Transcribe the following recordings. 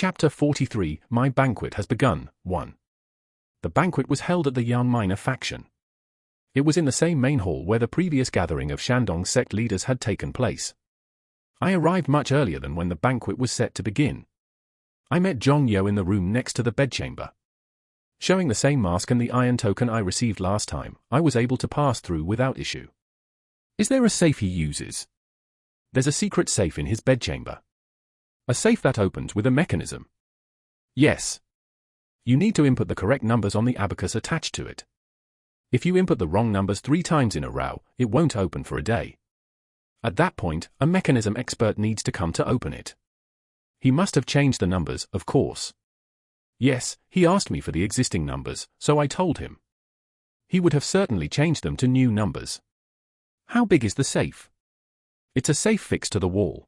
Chapter 43, My Banquet Has Begun, 1. The banquet was held at the Yan Minor faction. It was in the same main hall where the previous gathering of Shandong sect leaders had taken place. I arrived much earlier than when the banquet was set to begin. I met Zhong Yo in the room next to the bedchamber. Showing the same mask and the iron token I received last time, I was able to pass through without issue. Is there a safe he uses? There's a secret safe in his bedchamber. A safe that opens with a mechanism. Yes. You need to input the correct numbers on the abacus attached to it. If you input the wrong numbers 3 times in a row, it won't open for a day. At that point, a mechanism expert needs to come to open it. He must have changed the numbers, of course. Yes, he asked me for the existing numbers, so I told him. He would have certainly changed them to new numbers. How big is the safe? It's a safe fixed to the wall.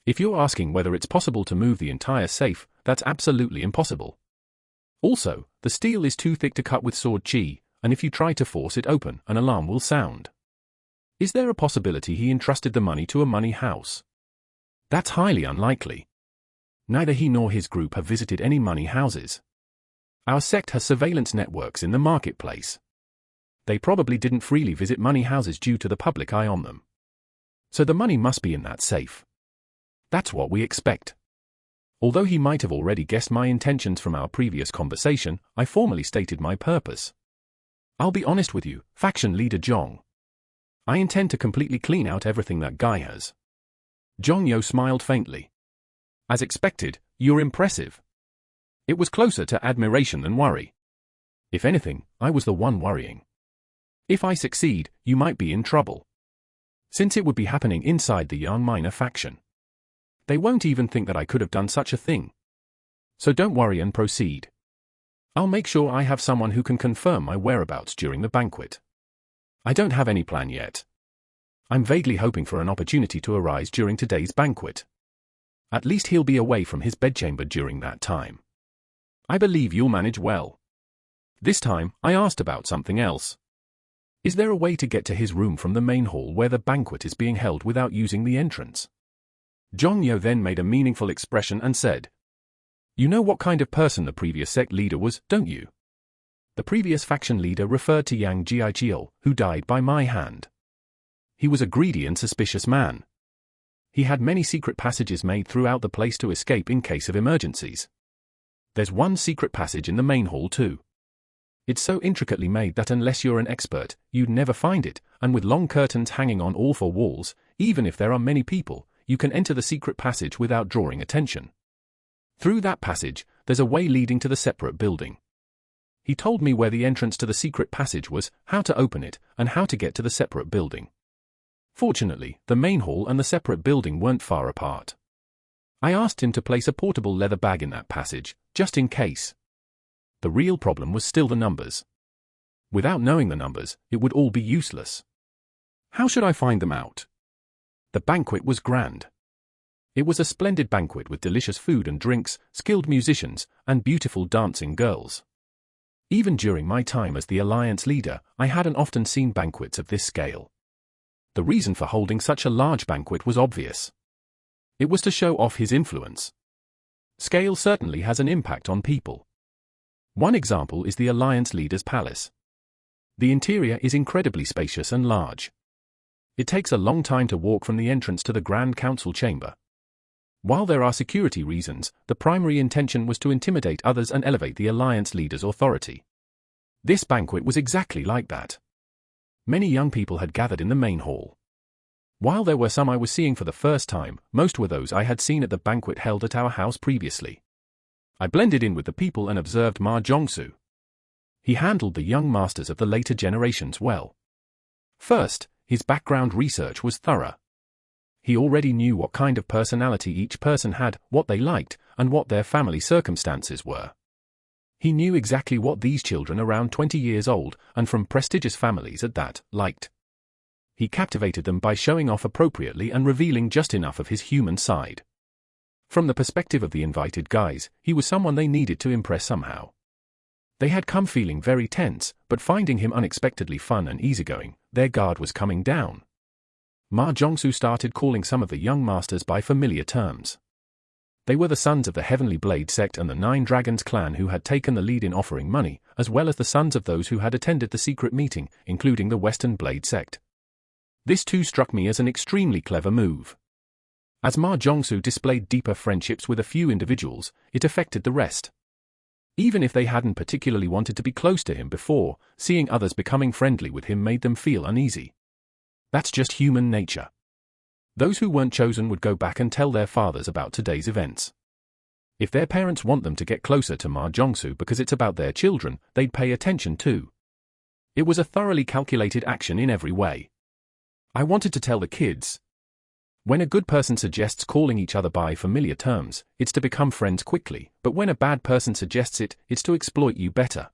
If you're asking whether it's possible to move the entire safe, that's absolutely impossible. Also, the steel is too thick to cut with sword chi, and if you try to force it open, an alarm will sound. Is there a possibility he entrusted the money to a money house? That's highly unlikely. Neither he nor his group have visited any money houses. Our sect has surveillance networks in the marketplace. They probably didn't freely visit money houses due to the public eye on them. So the money must be in that safe. That's what we expect. Although he might have already guessed my intentions from our previous conversation, I formally stated my purpose. I'll be honest with you, faction leader Zhong. I intend to completely clean out everything that guy has. Zhong Yo smiled faintly. As expected, you're impressive. It was closer to admiration than worry. If anything, I was the one worrying. If I succeed, you might be in trouble. Since it would be happening inside the Yan Minor faction. They won't even think that I could have done such a thing. So don't worry and proceed. I'll make sure I have someone who can confirm my whereabouts during the banquet. I don't have any plan yet. I'm vaguely hoping for an opportunity to arise during today's banquet. At least he'll be away from his bedchamber during that time. I believe you'll manage well. This time, I asked about something else. Is there a way to get to his room from the main hall where the banquet is being held without using the entrance? Zhong Yo then made a meaningful expression and said, You know what kind of person the previous sect leader was, don't you? The previous faction leader referred to Yang Jiaiqiu, who died by my hand. He was a greedy and suspicious man. He had many secret passages made throughout the place to escape in case of emergencies. There's one secret passage in the main hall too. It's so intricately made that unless you're an expert, you'd never find it, and with long curtains hanging on all 4 walls, even if there are many people, you can enter the secret passage without drawing attention. Through that passage, there's a way leading to the separate building. He told me where the entrance to the secret passage was, how to open it, and how to get to the separate building. Fortunately, the main hall and the separate building weren't far apart. I asked him to place a portable leather bag in that passage, just in case. The real problem was still the numbers. Without knowing the numbers, it would all be useless. How should I find them out? The banquet was grand. It was a splendid banquet with delicious food and drinks, skilled musicians, and beautiful dancing girls. Even during my time as the alliance leader, I hadn't often seen banquets of this scale. The reason for holding such a large banquet was obvious. It was to show off his influence. Scale certainly has an impact on people. One example is the alliance leader's palace. The interior is incredibly spacious and large. It takes a long time to walk from the entrance to the Grand Council chamber. While there are security reasons, the primary intention was to intimidate others and elevate the alliance leader's authority. This banquet was exactly like that. Many young people had gathered in the main hall. While there were some I was seeing for the first time, most were those I had seen at the banquet held at our house previously. I blended in with the people and observed Ma Zhongsu. He handled the young masters of the later generations well. First, his background research was thorough. He already knew what kind of personality each person had, what they liked, and what their family circumstances were. He knew exactly what these children around 20 years old, and from prestigious families at that, liked. He captivated them by showing off appropriately and revealing just enough of his human side. From the perspective of the invited guys, he was someone they needed to impress somehow. They had come feeling very tense, but finding him unexpectedly fun and easygoing, their guard was coming down. Ma Zhongsu started calling some of the young masters by familiar terms. They were the sons of the Heavenly Blade sect and the Nine Dragons clan who had taken the lead in offering money, as well as the sons of those who had attended the secret meeting, including the Western Blade sect. This too struck me as an extremely clever move. As Ma Jongsu displayed deeper friendships with a few individuals, it affected the rest. Even if they hadn't particularly wanted to be close to him before, seeing others becoming friendly with him made them feel uneasy. That's just human nature. Those who weren't chosen would go back and tell their fathers about today's events. If their parents want them to get closer to Ma Jongsu because it's about their children, they'd pay attention too. It was a thoroughly calculated action in every way. I wanted to tell the kids. When a good person suggests calling each other by familiar terms, it's to become friends quickly, but when a bad person suggests it, it's to exploit you better.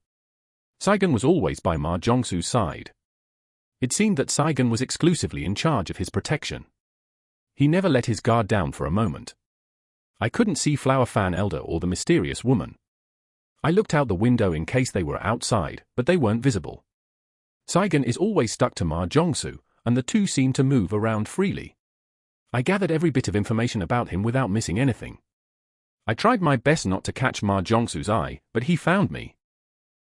Saigon was always by Ma Jongsu's side. It seemed that Saigon was exclusively in charge of his protection. He never let his guard down for a moment. I couldn't see Flower Fan Elder or the mysterious woman. I looked out the window in case they were outside, but they weren't visible. Saigon is always stuck to Ma Jongsu, and the two seemed to move around freely. I gathered every bit of information about him without missing anything. I tried my best not to catch Ma Jongsu's eye, but he found me.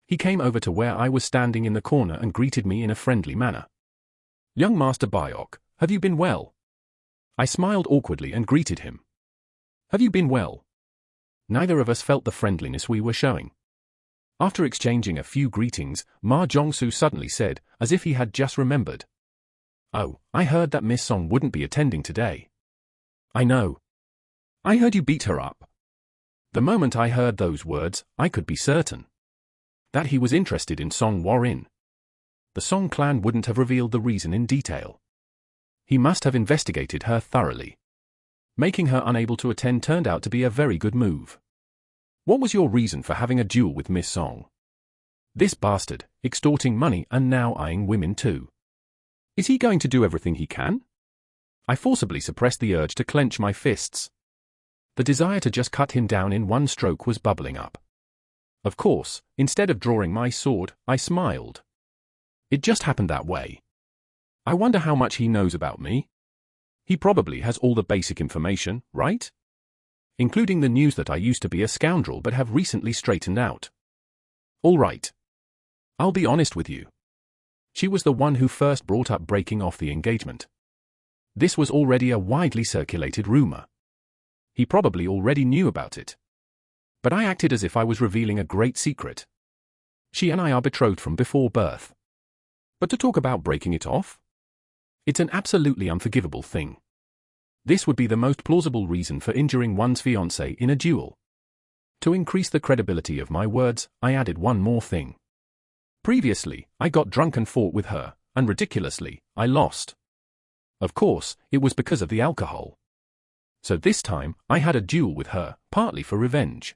He came over to where I was standing in the corner and greeted me in a friendly manner. "Young Master Byok, have you been well?" I smiled awkwardly and greeted him. "Have you been well?" Neither of us felt the friendliness we were showing. After exchanging a few greetings, Ma Jongsu suddenly said, as if he had just remembered. "Oh, I heard that Miss Song wouldn't be attending today." "I know. I heard you beat her up." The moment I heard those words, I could be certain that he was interested in Song Warin. The Song clan wouldn't have revealed the reason in detail. He must have investigated her thoroughly. Making her unable to attend turned out to be a very good move. "What was your reason for having a duel with Miss Song?" "This bastard, extorting money and now eyeing women too. Is he going to do everything he can?" I forcibly suppressed the urge to clench my fists. The desire to just cut him down in one stroke was bubbling up. Of course, instead of drawing my sword, I smiled. It just happened that way. I wonder how much he knows about me. He probably has all the basic information, right? Including the news that I used to be a scoundrel but have recently straightened out. All right. I'll be honest with you. She was the one who first brought up breaking off the engagement. This was already a widely circulated rumor. He probably already knew about it. But I acted as if I was revealing a great secret. She and I are betrothed from before birth. But to talk about breaking it off? It's an absolutely unforgivable thing. This would be the most plausible reason for injuring one's fiancé in a duel. To increase the credibility of my words, I added one more thing. Previously, I got drunk and fought with her, and ridiculously, I lost. Of course, it was because of the alcohol. So this time, I had a duel with her, partly for revenge.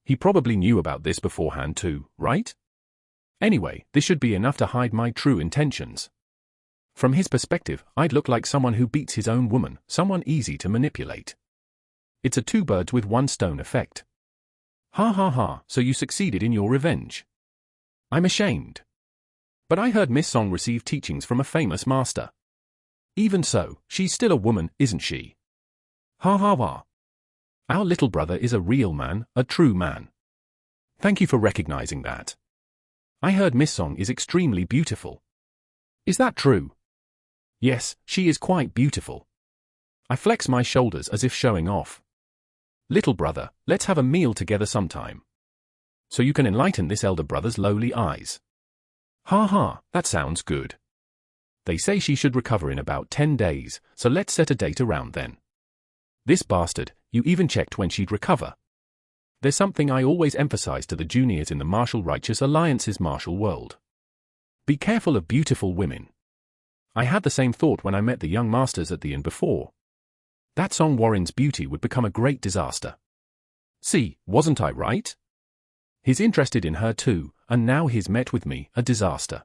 He probably knew about this beforehand too, right? Anyway, this should be enough to hide my true intentions. From his perspective, I'd look like someone who beats his own woman, someone easy to manipulate. It's a two birds with one stone effect. Ha ha ha, so you succeeded in your revenge. I'm ashamed. But I heard Miss Song received teachings from a famous master. Even so, she's still a woman, isn't she? Ha ha ha. Our little brother is a real man, a true man. Thank you for recognizing that. I heard Miss Song is extremely beautiful. Is that true? Yes, she is quite beautiful. I flex my shoulders as if showing off. Little brother, let's have a meal together sometime. So you can enlighten this elder brother's lowly eyes. Ha ha, that sounds good. They say she should recover in about 10 days, so let's set a date around then. This bastard, you even checked when she'd recover. There's something I always emphasize to the juniors in the Martial Righteous Alliance's martial world. Be careful of beautiful women. I had the same thought when I met the young masters at the inn before. That Song Warin's beauty would become a great disaster. See, wasn't I right? He's interested in her too, and now he's met with me, a disaster.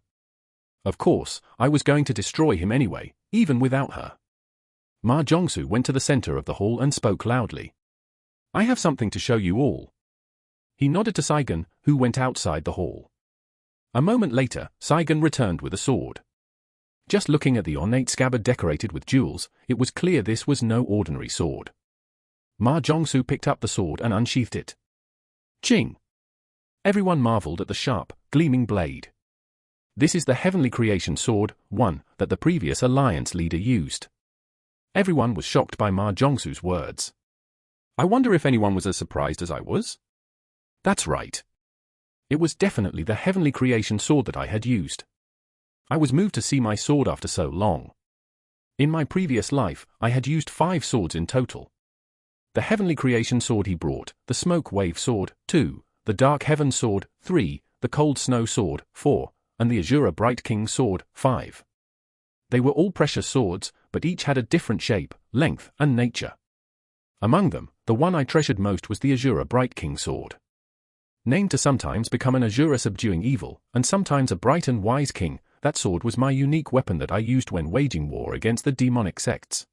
Of course, I was going to destroy him anyway, even without her. Ma Jongsu went to the center of the hall and spoke loudly. I have something to show you all. He nodded to Saigon, who went outside the hall. A moment later, Saigon returned with a sword. Just looking at the ornate scabbard decorated with jewels, it was clear this was no ordinary sword. Ma Zhongsu picked up the sword and unsheathed it. Ching! Everyone marveled at the sharp, gleaming blade. This is the Heavenly Creation Sword, one that the previous alliance leader used. Everyone was shocked by Ma Zhongsu's words. I wonder if anyone was as surprised as I was? That's right. It was definitely the Heavenly Creation Sword that I had used. I was moved to see my sword after so long. In my previous life, I had used 5 swords in total. The Heavenly Creation Sword he brought, the Smoke Wave Sword, 2, the Dark Heaven Sword, 3, the Cold Snow Sword, 4, and the Azura Bright King Sword, 5. They were all precious swords, but each had a different shape, length, and nature. Among them, the one I treasured most was the Azura Bright King Sword. Named to sometimes become an Azura subduing evil, and sometimes a bright and wise king, that sword was my unique weapon that I used when waging war against the demonic sects.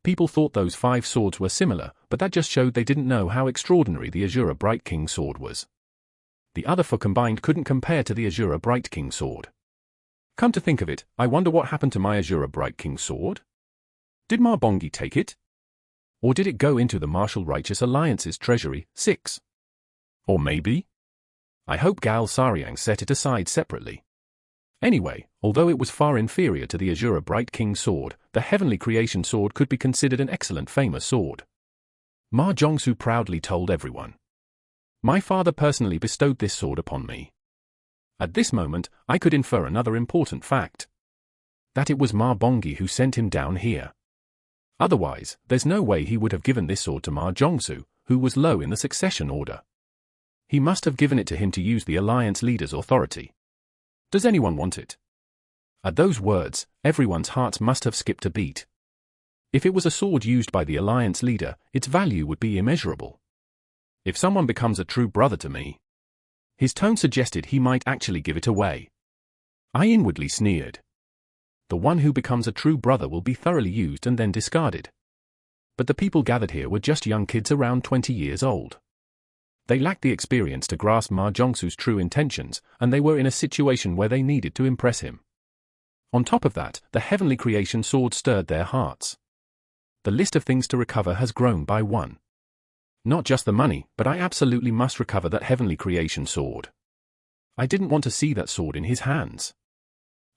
People thought those 5 swords were similar, but that just showed they didn't know how extraordinary the Azura Bright King Sword was. The other 4 combined couldn't compare to the Azura Bright King Sword. Come to think of it, I wonder what happened to my Azura Bright King Sword? Did Ma Bongi take it? Or did it go into the Martial Righteous Alliance's treasury, 6? Or maybe? I hope Gal Sariang set it aside separately. Anyway, although it was far inferior to the Azura Bright King Sword, the Heavenly Creation Sword could be considered an excellent famous sword. Ma Zhongsu proudly told everyone. My father personally bestowed this sword upon me. At this moment, I could infer another important fact. That it was Ma Bongi who sent him down here. Otherwise, there's no way he would have given this sword to Ma Zhongsu, who was low in the succession order. He must have given it to him to use the alliance leader's authority. Does anyone want it? At those words, everyone's hearts must have skipped a beat. If it was a sword used by the alliance leader, its value would be immeasurable. If someone becomes a true brother to me. His tone suggested he might actually give it away. I inwardly sneered. The one who becomes a true brother will be thoroughly used and then discarded. But the people gathered here were just young kids around 20 years old. They lacked the experience to grasp Ma Zhongsu's true intentions, and they were in a situation where they needed to impress him. On top of that, the Heavenly Creation Sword stirred their hearts. The list of things to recover has grown by 1. Not just the money, but I absolutely must recover that Heavenly Creation Sword. I didn't want to see that sword in his hands.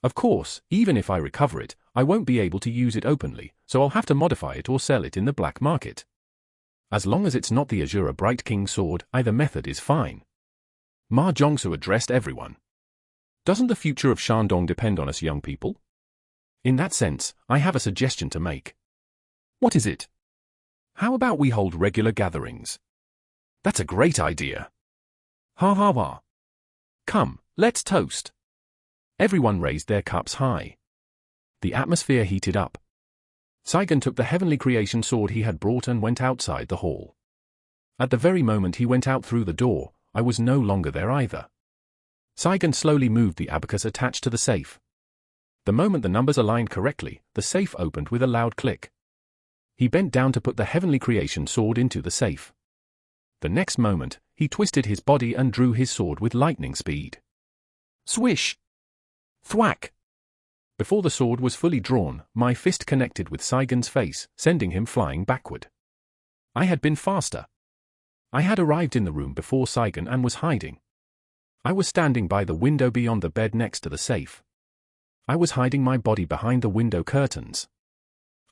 Of course, even if I recover it, I won't be able to use it openly, so I'll have to modify it or sell it in the black market. As long as it's not the Azura Bright King Sword, either method is fine. Ma Zhongsu addressed everyone. Doesn't the future of Shandong depend on us young people? In that sense, I have a suggestion to make. What is it? How about we hold regular gatherings? That's a great idea. Ha ha ha. Come, let's toast. Everyone raised their cups high. The atmosphere heated up. Saigon took the Heavenly Creation Sword he had brought and went outside the hall. At the very moment he went out through the door, I was no longer there either. Saigon slowly moved the abacus attached to the safe. The moment the numbers aligned correctly, the safe opened with a loud click. He bent down to put the Heavenly Creation Sword into the safe. The next moment, he twisted his body and drew his sword with lightning speed. Swish! Thwack! Before the sword was fully drawn, my fist connected with Saigon's face, sending him flying backward. I had been faster. I had arrived in the room before Saigon and was hiding. I was standing by the window beyond the bed next to the safe. I was hiding my body behind the window curtains.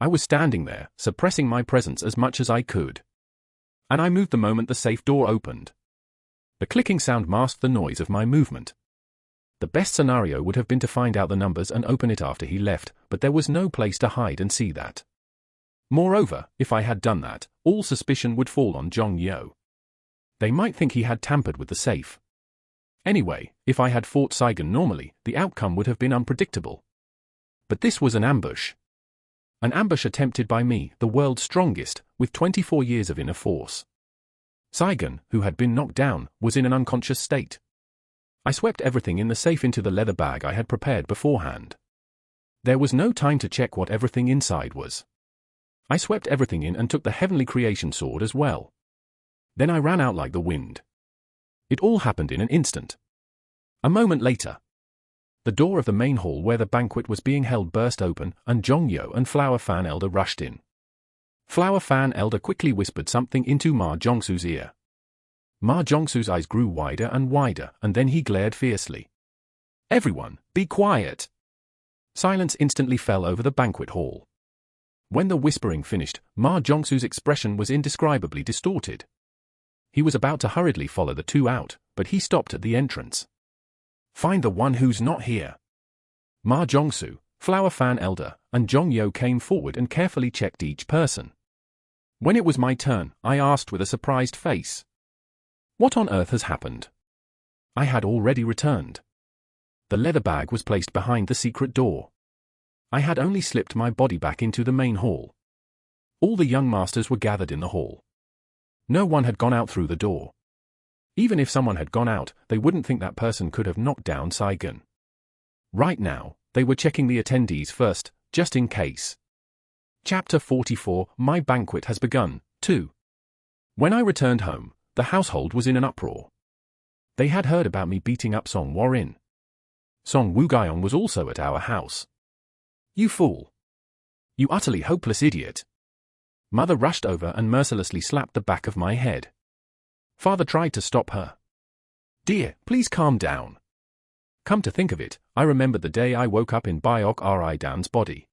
I was standing there, suppressing my presence as much as I could. And I moved the moment the safe door opened. The clicking sound masked the noise of my movement. The best scenario would have been to find out the numbers and open it after he left, but there was no place to hide and see that. Moreover, if I had done that, all suspicion would fall on Zhong Yo. They might think he had tampered with the safe. Anyway, if I had fought Saigon normally, the outcome would have been unpredictable. But this was an ambush. An ambush attempted by me, the world's strongest, with 24 years of inner force. Saigon, who had been knocked down, was in an unconscious state. I swept everything in the safe into the leather bag I had prepared beforehand. There was no time to check what everything inside was. I swept everything in and took the Heavenly Creation Sword as well. Then I ran out like the wind. It all happened in an instant. A moment later, the door of the main hall where the banquet was being held burst open, and Zhong Yo and Flower Fan Elder rushed in. Flower Fan Elder quickly whispered something into Ma Jongsu's ear. Ma Jongsu's eyes grew wider and wider, and then he glared fiercely. Everyone, be quiet! Silence instantly fell over the banquet hall. When the whispering finished, Ma Jongsu's expression was indescribably distorted. He was about to hurriedly follow the two out, but he stopped at the entrance. Find the one who's not here. Ma Jongsu, Flower Fan Elder, and Jongyo came forward and carefully checked each person. When it was my turn, I asked with a surprised face. What on earth has happened? I had already returned. The leather bag was placed behind the secret door. I had only slipped my body back into the main hall. All the young masters were gathered in the hall. No one had gone out through the door. Even if someone had gone out, they wouldn't think that person could have knocked down Saigon. Right now, they were checking the attendees first, just in case. Chapter 44, My Banquet Has Begun, 2. When I returned home, the household was in an uproar. They had heard about me beating up Song Warin. Song Wugayong was also at our house. You fool! You utterly hopeless idiot! Mother rushed over and mercilessly slapped the back of my head. Father tried to stop her. Dear, please calm down. Come to think of it, I remembered the day I woke up in Byok Ri Dan's body.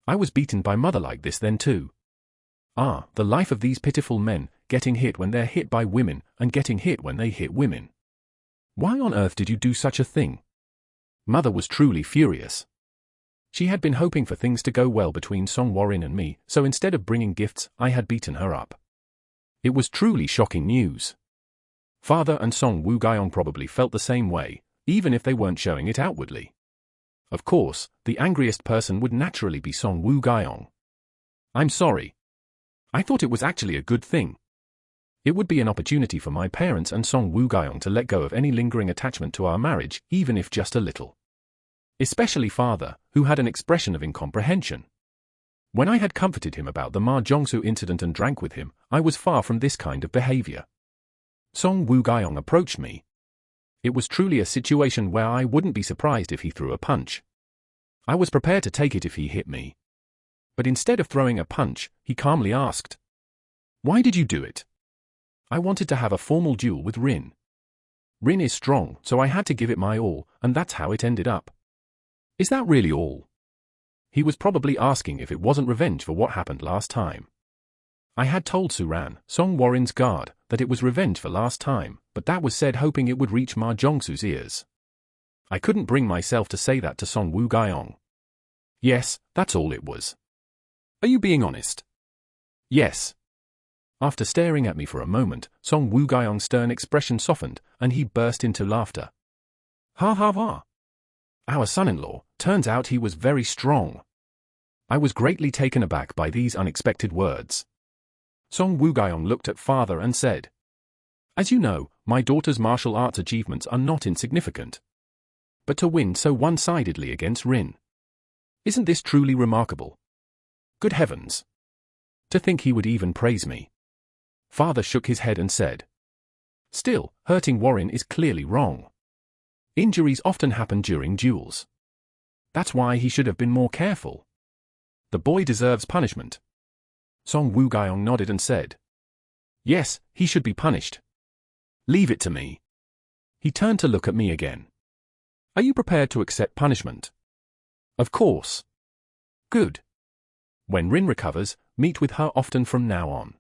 I was beaten by mother like this then too. Ah, the life of these pitiful men, getting hit when they're hit by women, and getting hit when they hit women. Why on earth did you do such a thing? Mother was truly furious. She had been hoping for things to go well between Song Warin and me, so instead of bringing gifts, I had beaten her up. It was truly shocking news. Father and Song Wugayong probably felt the same way, even if they weren't showing it outwardly. Of course, the angriest person would naturally be Song Wugayong. I'm sorry. I thought it was actually a good thing. It would be an opportunity for my parents and Song Wugayong to let go of any lingering attachment to our marriage, even if just a little. Especially father, who had an expression of incomprehension. When I had comforted him about the Ma Jongsu incident and drank with him, I was far from this kind of behavior. Song Wugayong approached me. It was truly a situation where I wouldn't be surprised if he threw a punch. I was prepared to take it if he hit me. But instead of throwing a punch, he calmly asked, "Why did you do it?" I wanted to have a formal duel with Rin. Rin is strong, so I had to give it my all, and that's how it ended up. Is that really all? He was probably asking if it wasn't revenge for what happened last time. I had told Suran, Song Warin's guard, that it was revenge for last time, but that was said hoping it would reach Ma Jongsu's ears. I couldn't bring myself to say that to Song Wugayong. Yes, that's all it was. Are you being honest? Yes. After staring at me for a moment, Song Wugayong's stern expression softened, and he burst into laughter. Ha ha ha! Our son-in-law, turns out he was very strong. I was greatly taken aback by these unexpected words. Song Wugayong looked at father and said, "As you know, my daughter's martial arts achievements are not insignificant. But to win so one-sidedly against Rin. Isn't this truly remarkable? Good heavens! To think he would even praise me." Father shook his head and said, "Still, hurting Warin is clearly wrong. Injuries often happen during duels. That's why he should have been more careful. The boy deserves punishment." Song Wugayong nodded and said, "Yes, he should be punished. Leave it to me." He turned to look at me again. "Are you prepared to accept punishment?" "Of course." "Good. When Rin recovers, meet with her often from now on.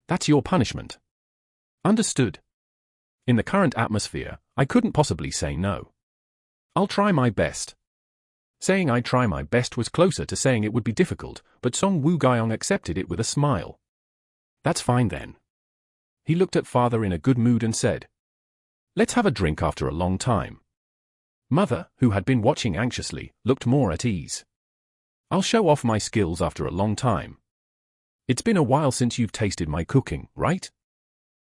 That's your punishment." "Understood." In the current atmosphere, I couldn't possibly say no. "I'll try my best." Saying I'd try my best was closer to saying it would be difficult, but Song Wugayong accepted it with a smile. "That's fine then." He looked at father in a good mood and said, "Let's have a drink after a long time." Mother, who had been watching anxiously, looked more at ease. "I'll show off my skills after a long time. It's been a while since you've tasted my cooking, right?"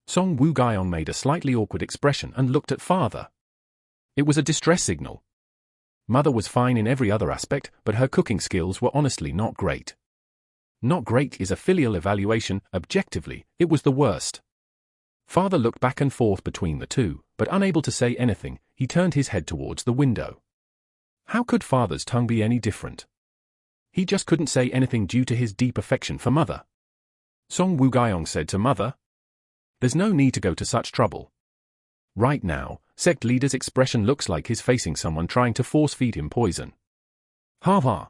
Song Wugayong made a slightly awkward expression and looked at father. It was a distress signal. Mother was fine in every other aspect, but her cooking skills were honestly not great. Not great is a filial evaluation, objectively, it was the worst. Father looked back and forth between the two, but unable to say anything, he turned his head towards the window. How could father's tongue be any different? He just couldn't say anything due to his deep affection for Mother. Song Woo-gyeong said to Mother, "There's no need to go to such trouble. Right now, sect leader's expression looks like he's facing someone trying to force-feed him poison." Ha ha.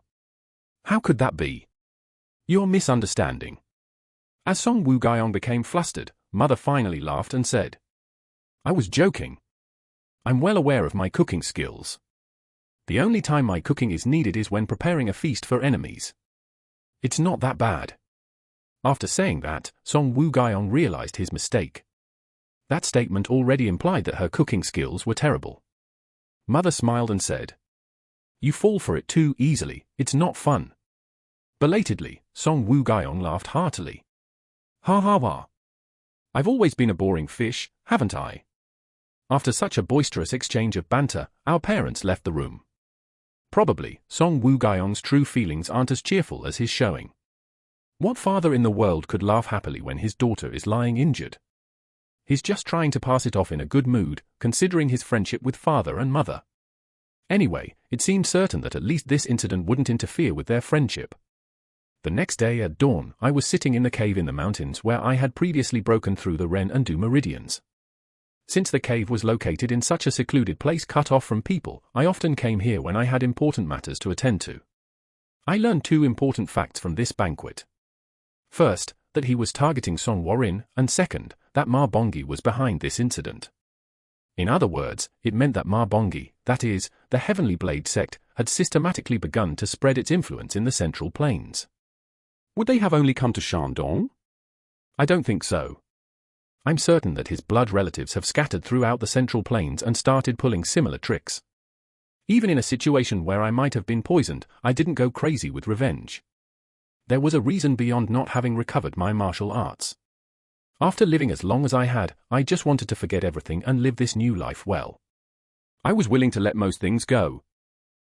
How could that be? You're misunderstanding. As Song Woo-gyeong became flustered, Mother finally laughed and said, "I was joking. I'm well aware of my cooking skills. The only time my cooking is needed is when preparing a feast for enemies. It's not that bad." After saying that, Song Woo-gyeong realized his mistake. That statement already implied that her cooking skills were terrible. Mother smiled and said, "You fall for it too easily, it's not fun." Belatedly, Song Woo-gyeong laughed heartily. Ha ha ha. I've always been a boring fish, haven't I? After such a boisterous exchange of banter, our parents left the room. Probably, Song Woo-gyeong's true feelings aren't as cheerful as his showing. What father in the world could laugh happily when his daughter is lying injured? He's just trying to pass it off in a good mood, considering his friendship with father and mother. Anyway, it seemed certain that at least this incident wouldn't interfere with their friendship. The next day at dawn, I was sitting in the cave in the mountains where I had previously broken through the Ren and Du meridians. Since the cave was located in such a secluded place cut off from people, I often came here when I had important matters to attend to. I learned two important facts from this banquet. First, that he was targeting Song Warin, and second, that Ma Bongi was behind this incident. In other words, it meant that Ma Bongi, that is, the Heavenly Blade sect, had systematically begun to spread its influence in the Central Plains. Would they have only come to Shandong? I don't think so. I'm certain that his blood relatives have scattered throughout the Central Plains and started pulling similar tricks. Even in a situation where I might have been poisoned, I didn't go crazy with revenge. There was a reason beyond not having recovered my martial arts. After living as long as I had, I just wanted to forget everything and live this new life well. I was willing to let most things go.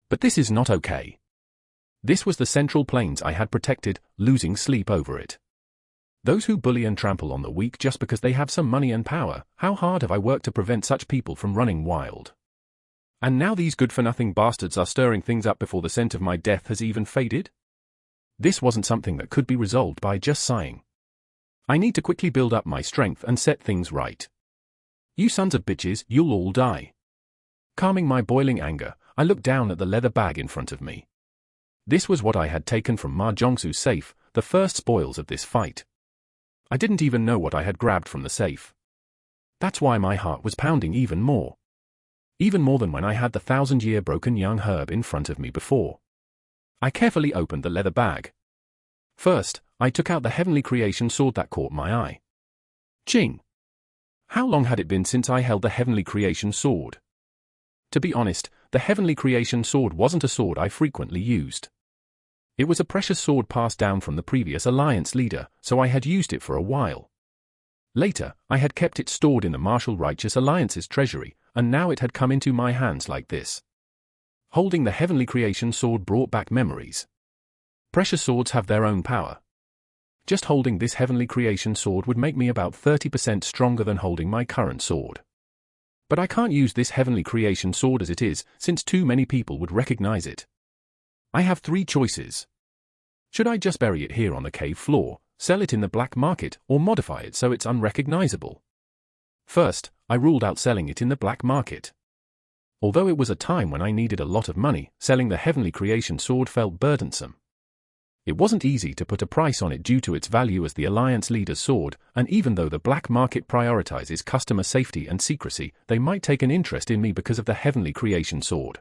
But this is not okay. This was the Central Plains I had protected, losing sleep over it. Those who bully and trample on the weak just because they have some money and power, how hard have I worked to prevent such people from running wild? And now these good-for-nothing bastards are stirring things up before the scent of my death has even faded? This wasn't something that could be resolved by just sighing. I need to quickly build up my strength and set things right. You sons of bitches, you'll all die. Calming my boiling anger, I looked down at the leather bag in front of me. This was what I had taken from Ma Jongsu's safe, the first spoils of this fight. I didn't even know what I had grabbed from the safe. That's why my heart was pounding even more. Even more than when I had the 1,000-year broken young herb in front of me before. I carefully opened the leather bag. First, I took out the heavenly creation sword that caught my eye. Ching! How long had it been since I held the heavenly creation sword? To be honest, the heavenly creation sword wasn't a sword I frequently used. It was a precious sword passed down from the previous alliance leader, so I had used it for a while. Later, I had kept it stored in the Martial Righteous Alliance's treasury, and now it had come into my hands like this. Holding the heavenly creation sword brought back memories. Precious swords have their own power. Just holding this heavenly creation sword would make me about 30% stronger than holding my current sword. But I can't use this heavenly creation sword as it is, since too many people would recognize it. I have three choices. Should I just bury it here on the cave floor, sell it in the black market, or modify it so it's unrecognizable? First, I ruled out selling it in the black market. Although it was a time when I needed a lot of money, selling the heavenly creation sword felt burdensome. It wasn't easy to put a price on it due to its value as the Alliance leader's sword, and even though the black market prioritizes customer safety and secrecy, they might take an interest in me because of the heavenly creation sword.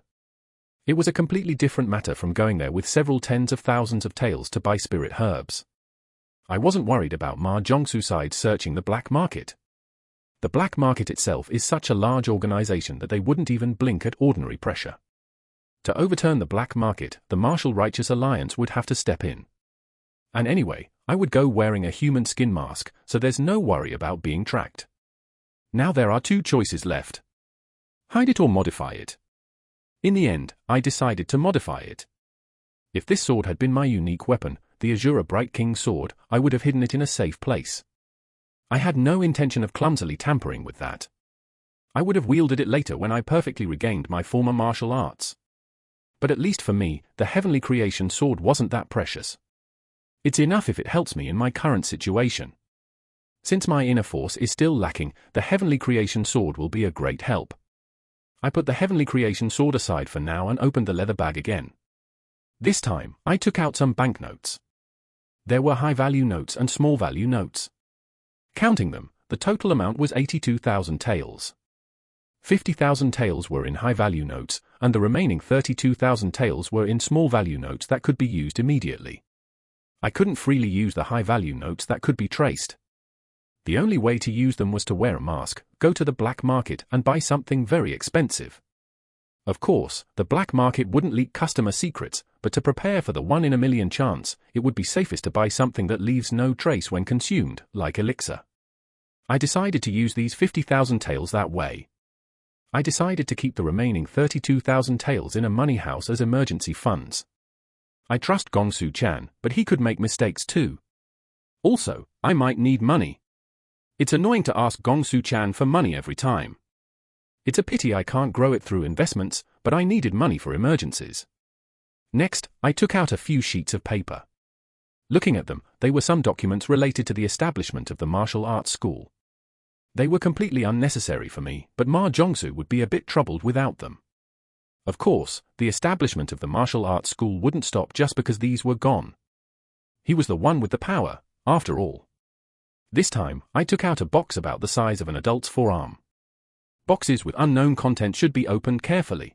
It was a completely different matter from going there with several tens of thousands of taels to buy spirit herbs. I wasn't worried about Ma Jongsu side searching the black market. The black market itself is such a large organization that they wouldn't even blink at ordinary pressure. To overturn the black market, the Martial Righteous Alliance would have to step in. And anyway, I would go wearing a human skin mask, so there's no worry about being tracked. Now there are two choices left. Hide it or modify it. In the end, I decided to modify it. If this sword had been my unique weapon, the Azura Bright King's sword, I would have hidden it in a safe place. I had no intention of clumsily tampering with that. I would have wielded it later when I perfectly regained my former martial arts. But at least for me, the heavenly creation sword wasn't that precious. It's enough if it helps me in my current situation. Since my inner force is still lacking, the heavenly creation sword will be a great help. I put the heavenly creation sword aside for now and opened the leather bag again. This time, I took out some banknotes. There were high-value notes and small-value notes. Counting them, the total amount was 82,000 taels. 50,000 taels were in high-value notes, and the remaining 32,000 taels were in small-value notes that could be used immediately. I couldn't freely use the high-value notes that could be traced. The only way to use them was to wear a mask, go to the black market, and buy something very expensive. Of course, the black market wouldn't leak customer secrets, but to prepare for the 1 in a million chance, it would be safest to buy something that leaves no trace when consumed, like elixir. I decided to use these 50,000 taels that way. I decided to keep the remaining 32,000 taels in a money house as emergency funds. I trust Gongsu-chan, but he could make mistakes too. Also, I might need money. It's annoying to ask Gongsu-chan for money every time. It's a pity I can't grow it through investments, but I needed money for emergencies. Next, I took out a few sheets of paper. Looking at them, they were some documents related to the establishment of the martial arts school. They were completely unnecessary for me, but Ma Jongsu would be a bit troubled without them. Of course, the establishment of the martial arts school wouldn't stop just because these were gone. He was the one with the power, after all. This time, I took out a box about the size of an adult's forearm. Boxes with unknown content should be opened carefully.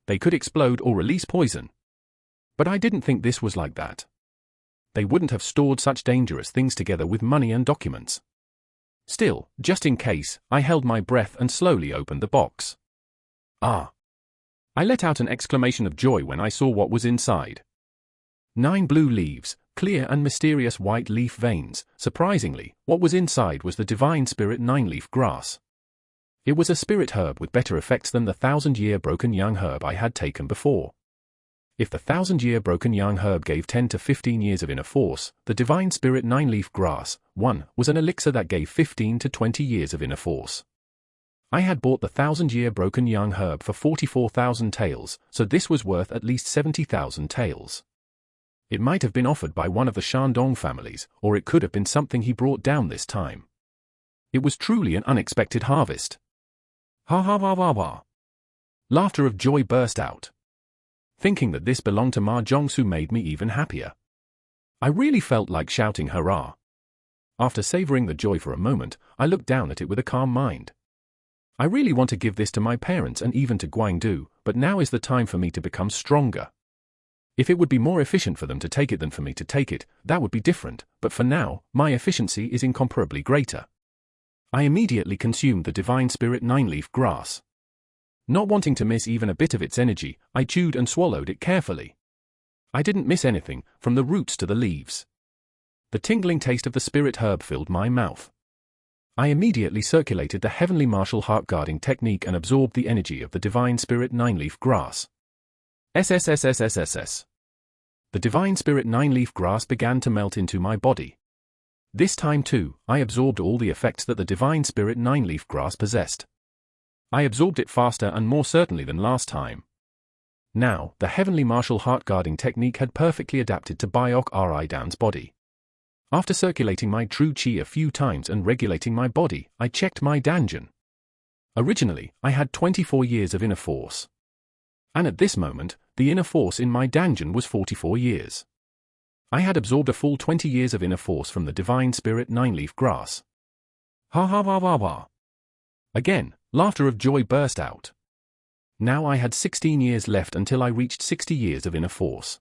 They could explode or release poison. But I didn't think this was like that. They wouldn't have stored such dangerous things together with money and documents. Still, just in case, I held my breath and slowly opened the box. Ah! I let out an exclamation of joy when I saw what was inside. 9 blue leaves, clear and mysterious white leaf veins. Surprisingly, what was inside was the divine spirit 9-leaf grass. It was a spirit herb with better effects than the 1,000-year broken young herb I had taken before. If the 1,000-year broken young herb gave 10 to 15 years of inner force, the divine spirit 9-leaf grass, 1, was an elixir that gave 15 to 20 years of inner force. I had bought the 1,000-year broken young herb for 44,000 taels, so this was worth at least 70,000 taels. It might have been offered by one of the Shandong families, or it could have been something he brought down this time. It was truly an unexpected harvest. Ha ha ha ha ha. Laughter of joy burst out. Thinking that this belonged to Ma Jongsu made me even happier. I really felt like shouting hurrah. After savoring the joy for a moment, I looked down at it with a calm mind. I really want to give this to my parents and even to Guangdu, but now is the time for me to become stronger. If it would be more efficient for them to take it than for me to take it, that would be different, but for now, my efficiency is incomparably greater. I immediately consumed the divine spirit 9-leaf grass. Not wanting to miss even a bit of its energy, I chewed and swallowed it carefully. I didn't miss anything, from the roots to the leaves. The tingling taste of the spirit herb filled my mouth. I immediately circulated the heavenly martial heart guarding technique and absorbed the energy of the divine spirit 9-leaf grass. SSSSSSS. The divine spirit 9-leaf grass began to melt into my body. This time too, I absorbed all the effects that the divine spirit 9-leaf grass possessed. I absorbed it faster and more certainly than last time. Now, the heavenly martial heart guarding technique had perfectly adapted to Byok Ridan's body. After circulating my true chi a few times and regulating my body, I checked my danjin. Originally, I had 24 years of inner force. And at this moment, the inner force in my danjin was 44 years. I had absorbed a full 20 years of inner force from the divine spirit 9-leaf grass. Ha ha ha ha ha. Again, laughter of joy burst out. Now I had 16 years left until I reached 60 years of inner force.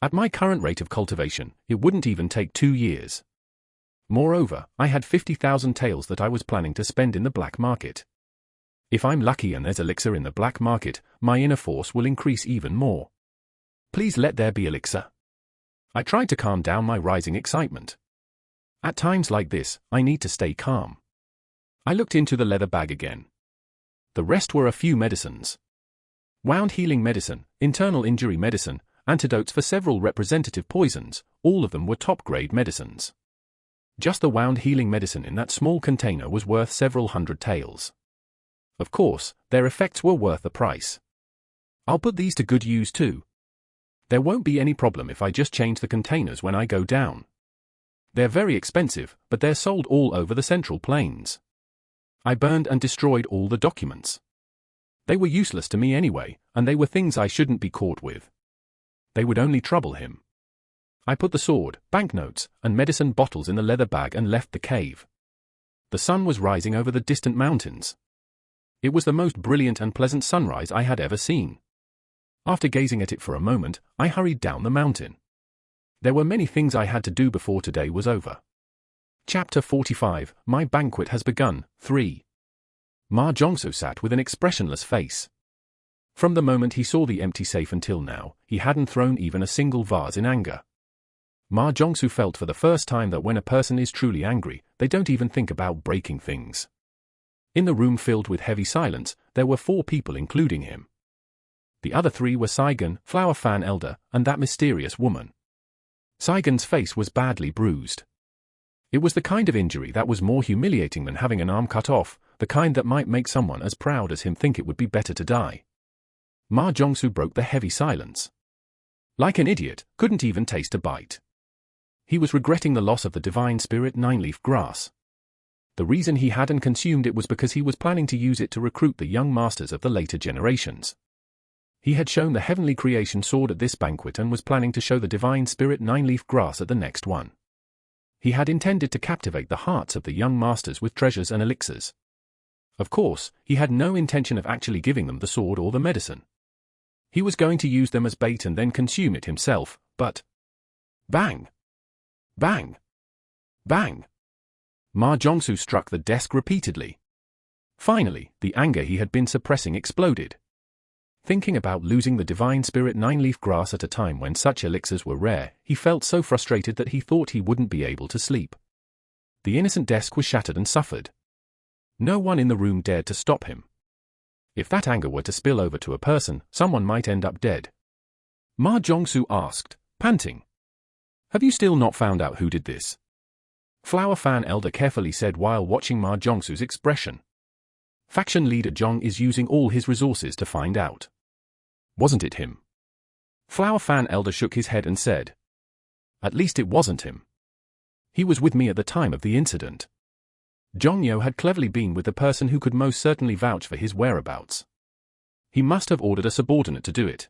At my current rate of cultivation, it wouldn't even take 2 years. Moreover, I had 50,000 taels that I was planning to spend in the black market. If I'm lucky and there's elixir in the black market, my inner force will increase even more. Please let there be elixir. I tried to calm down my rising excitement. At times like this, I need to stay calm. I looked into the leather bag again. The rest were a few medicines. Wound healing medicine, internal injury medicine, antidotes for several representative poisons, all of them were top-grade medicines. Just the wound healing medicine in that small container was worth several hundred taels. Of course, their effects were worth the price. I'll put these to good use too. There won't be any problem if I just change the containers when I go down. They're very expensive, but they're sold all over the Central Plains. I burned and destroyed all the documents. They were useless to me anyway, and they were things I shouldn't be caught with. They would only trouble him. I put the sword, banknotes, and medicine bottles in the leather bag and left the cave. The sun was rising over the distant mountains. It was the most brilliant and pleasant sunrise I had ever seen. After gazing at it for a moment, I hurried down the mountain. There were many things I had to do before today was over. Chapter 45, My Banquet Has Begun, 3. Ma Jongsu sat with an expressionless face. From the moment he saw the empty safe until now, he hadn't thrown even a single vase in anger. Ma Jongsu felt for the first time that when a person is truly angry, they don't even think about breaking things. In the room filled with heavy silence, there were 4 people including him. The other 3 were Saigon, Flower Fan Elder, and that mysterious woman. Saigon's face was badly bruised. It was the kind of injury that was more humiliating than having an arm cut off, the kind that might make someone as proud as him think it would be better to die. Ma Jongsu broke the heavy silence. Like an idiot, couldn't even taste a bite. He was regretting the loss of the divine spirit 9-leaf grass. The reason he hadn't consumed it was because he was planning to use it to recruit the young masters of the later generations. He had shown the heavenly creation sword at this banquet and was planning to show the divine spirit 9-leaf grass at the next one. He had intended to captivate the hearts of the young masters with treasures and elixirs. Of course, he had no intention of actually giving them the sword or the medicine. He was going to use them as bait and then consume it himself, but... Bang! Bang! Bang! Ma Jongsu struck the desk repeatedly. Finally, the anger he had been suppressing exploded. Thinking about losing the divine spirit 9-leaf grass at a time when such elixirs were rare, he felt so frustrated that he thought he wouldn't be able to sleep. The innocent desk was shattered and suffered. No one in the room dared to stop him. If that anger were to spill over to a person, someone might end up dead. Ma Jongsu asked, panting. Have you still not found out who did this? Flower Fan Elder carefully said while watching Ma Jongsu's expression. Faction leader Zhong is using all his resources to find out. Wasn't it him? Flower Fan Elder shook his head and said. At least it wasn't him. He was with me at the time of the incident. Zhong Yo had cleverly been with the person who could most certainly vouch for his whereabouts. He must have ordered a subordinate to do it.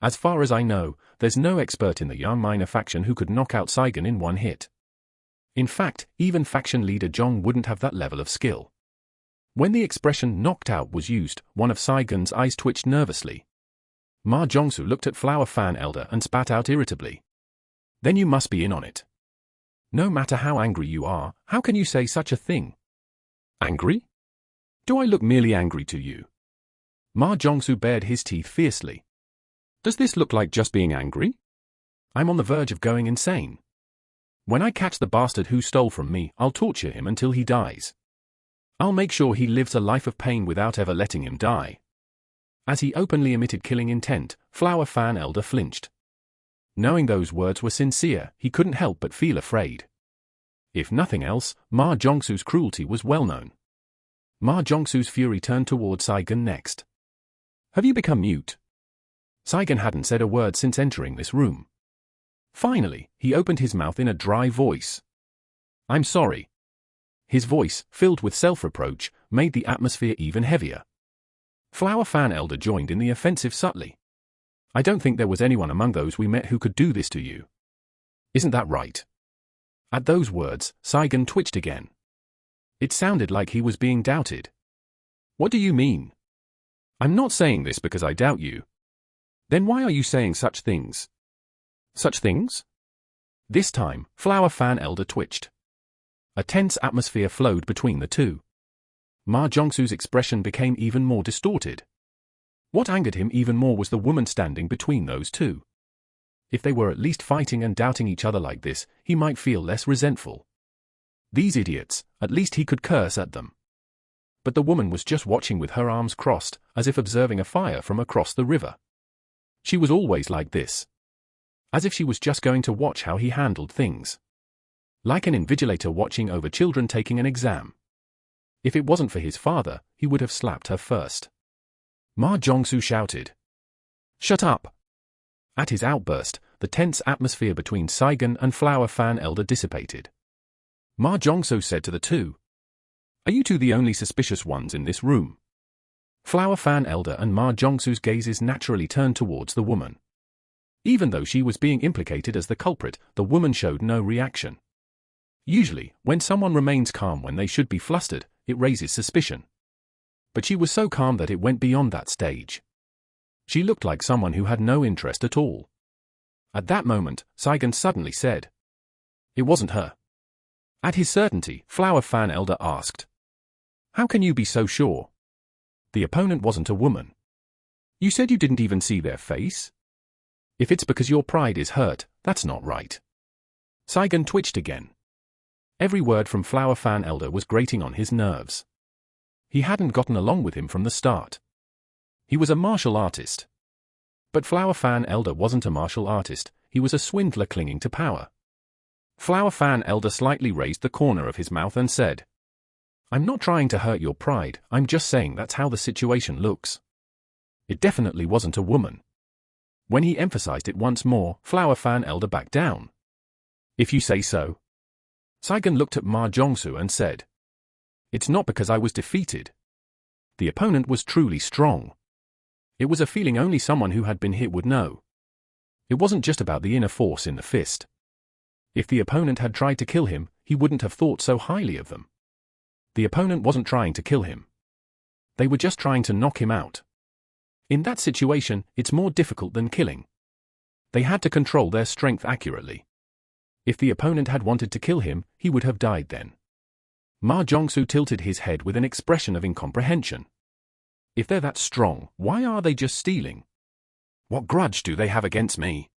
As far as I know, there's no expert in the Yan Minor faction who could knock out Saigon in one hit. In fact, even faction leader Zhong wouldn't have that level of skill. When the expression knocked out was used, one of Saigon's eyes twitched nervously. Ma Jongsu looked at Flower Fan Elder and spat out irritably. Then you must be in on it. No matter how angry you are, how can you say such a thing? Angry? Do I look merely angry to you? Ma Jongsu bared his teeth fiercely. Does this look like just being angry? I'm on the verge of going insane. When I catch the bastard who stole from me, I'll torture him until he dies. I'll make sure he lives a life of pain without ever letting him die. As he openly emitted killing intent, Flower Fan Elder flinched. Knowing those words were sincere, he couldn't help but feel afraid. If nothing else, Ma Jongsu's cruelty was well known. Ma Jongsu's fury turned toward Saigon next. Have you become mute? Saigon hadn't said a word since entering this room. Finally, he opened his mouth in a dry voice. I'm sorry. His voice, filled with self-reproach, made the atmosphere even heavier. Flower Fan Elder joined in the offensive subtly. I don't think there was anyone among those we met who could do this to you. Isn't that right? At those words, Saigon twitched again. It sounded like he was being doubted. What do you mean? I'm not saying this because I doubt you. Then why are you saying such things? Such things? This time, Flower Fan Elder twitched. A tense atmosphere flowed between the two. Ma Jongsu's expression became even more distorted. What angered him even more was the woman standing between those two. If they were at least fighting and doubting each other like this, he might feel less resentful. These idiots, at least he could curse at them. But the woman was just watching with her arms crossed, as if observing a fire from across the river. She was always like this. As if she was just going to watch how he handled things. Like an invigilator watching over children taking an exam. If it wasn't for his father, he would have slapped her first. Ma Jongsu shouted. Shut up! At his outburst, the tense atmosphere between Saigon and Flower Fan Elder dissipated. Ma Jongso said to the two, "Are you two the only suspicious ones in this room?" Flower Fan Elder and Ma Jongsu's gazes naturally turned towards the woman. Even though she was being implicated as the culprit, the woman showed no reaction. Usually, when someone remains calm when they should be flustered, it raises suspicion. But she was so calm that it went beyond that stage. She looked like someone who had no interest at all. At that moment, Saigon suddenly said, "It wasn't her." At his certainty, Flower Fan Elder asked, "How can you be so sure? The opponent wasn't a woman. You said you didn't even see their face? If it's because your pride is hurt, that's not right." Saigon twitched again. Every word from Flower Fan Elder was grating on his nerves. He hadn't gotten along with him from the start. He was a martial artist. But Flower Fan Elder wasn't a martial artist, he was a swindler clinging to power. Flower Fan Elder slightly raised the corner of his mouth and said, "I'm not trying to hurt your pride, I'm just saying that's how the situation looks. It definitely wasn't a woman." When he emphasized it once more, Flower Fan Elder backed down. "If you say so." Saigon looked at Ma Jongsu and said, "It's not because I was defeated. The opponent was truly strong. It was a feeling only someone who had been hit would know. It wasn't just about the inner force in the fist. If the opponent had tried to kill him, he wouldn't have thought so highly of them. The opponent wasn't trying to kill him. They were just trying to knock him out. In that situation, it's more difficult than killing. They had to control their strength accurately. If the opponent had wanted to kill him, he would have died then." Ma Jongsu tilted his head with an expression of incomprehension. "If they're that strong, why are they just stealing? What grudge do they have against me?"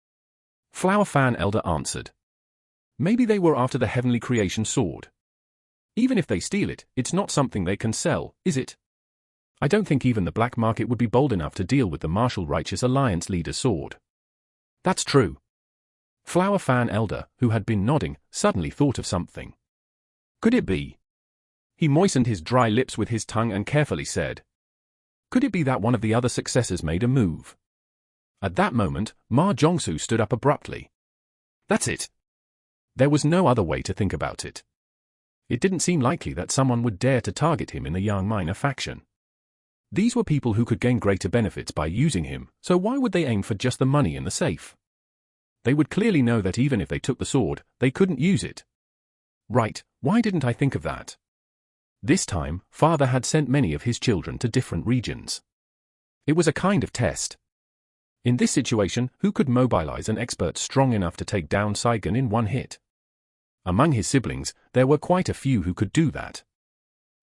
Flower Fan Elder answered, "Maybe they were after the heavenly creation sword. Even if they steal it, it's not something they can sell, is it? I don't think even the black market would be bold enough to deal with the Martial Righteous Alliance leader's sword." "That's true." Flower Fan Elder, who had been nodding, suddenly thought of something. "Could it be?" He moistened his dry lips with his tongue and carefully said, "Could it be that one of the other successors made a move?" At that moment, Ma Jongsu stood up abruptly. "That's it." There was no other way to think about it. It didn't seem likely that someone would dare to target him in the young miner faction. These were people who could gain greater benefits by using him, so why would they aim for just the money in the safe? They would clearly know that even if they took the sword, they couldn't use it. Right, why didn't I think of that? This time, father had sent many of his children to different regions. It was a kind of test. In this situation, who could mobilize an expert strong enough to take down Saigon in one hit? Among his siblings, there were quite a few who could do that.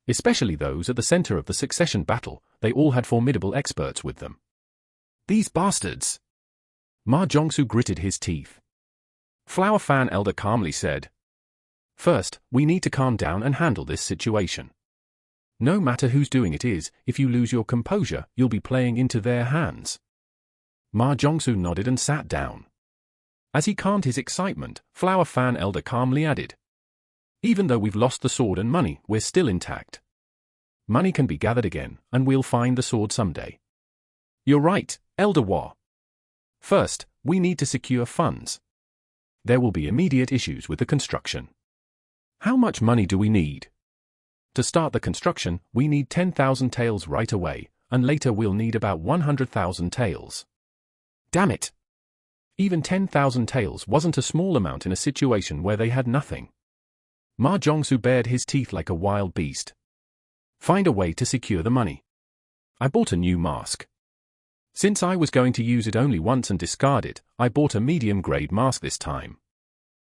Especially those at the center of the succession battle, they all had formidable experts with them. "These bastards!" Ma Jongsu gritted his teeth. Flower Fan Elder calmly said, "First, we need to calm down and handle this situation. No matter who's doing it is, if you lose your composure, you'll be playing into their hands." Ma Jongsu nodded and sat down. As he calmed his excitement, Flower Fan Elder calmly added, "Even though we've lost the sword and money, we're still intact. Money can be gathered again, and we'll find the sword someday." "You're right, Elder Wa. First, we need to secure funds. There will be immediate issues with the construction. How much money do we need? To start the construction, we need 10,000 taels right away, and later we'll need about 100,000 taels. Damn it! Even 10,000 taels wasn't a small amount in a situation where they had nothing. Ma Jongsu bared his teeth like a wild beast. "Find a way to secure the money. I bought a new mask. Since I was going to use it only once and discard it, I bought a medium-grade mask this time.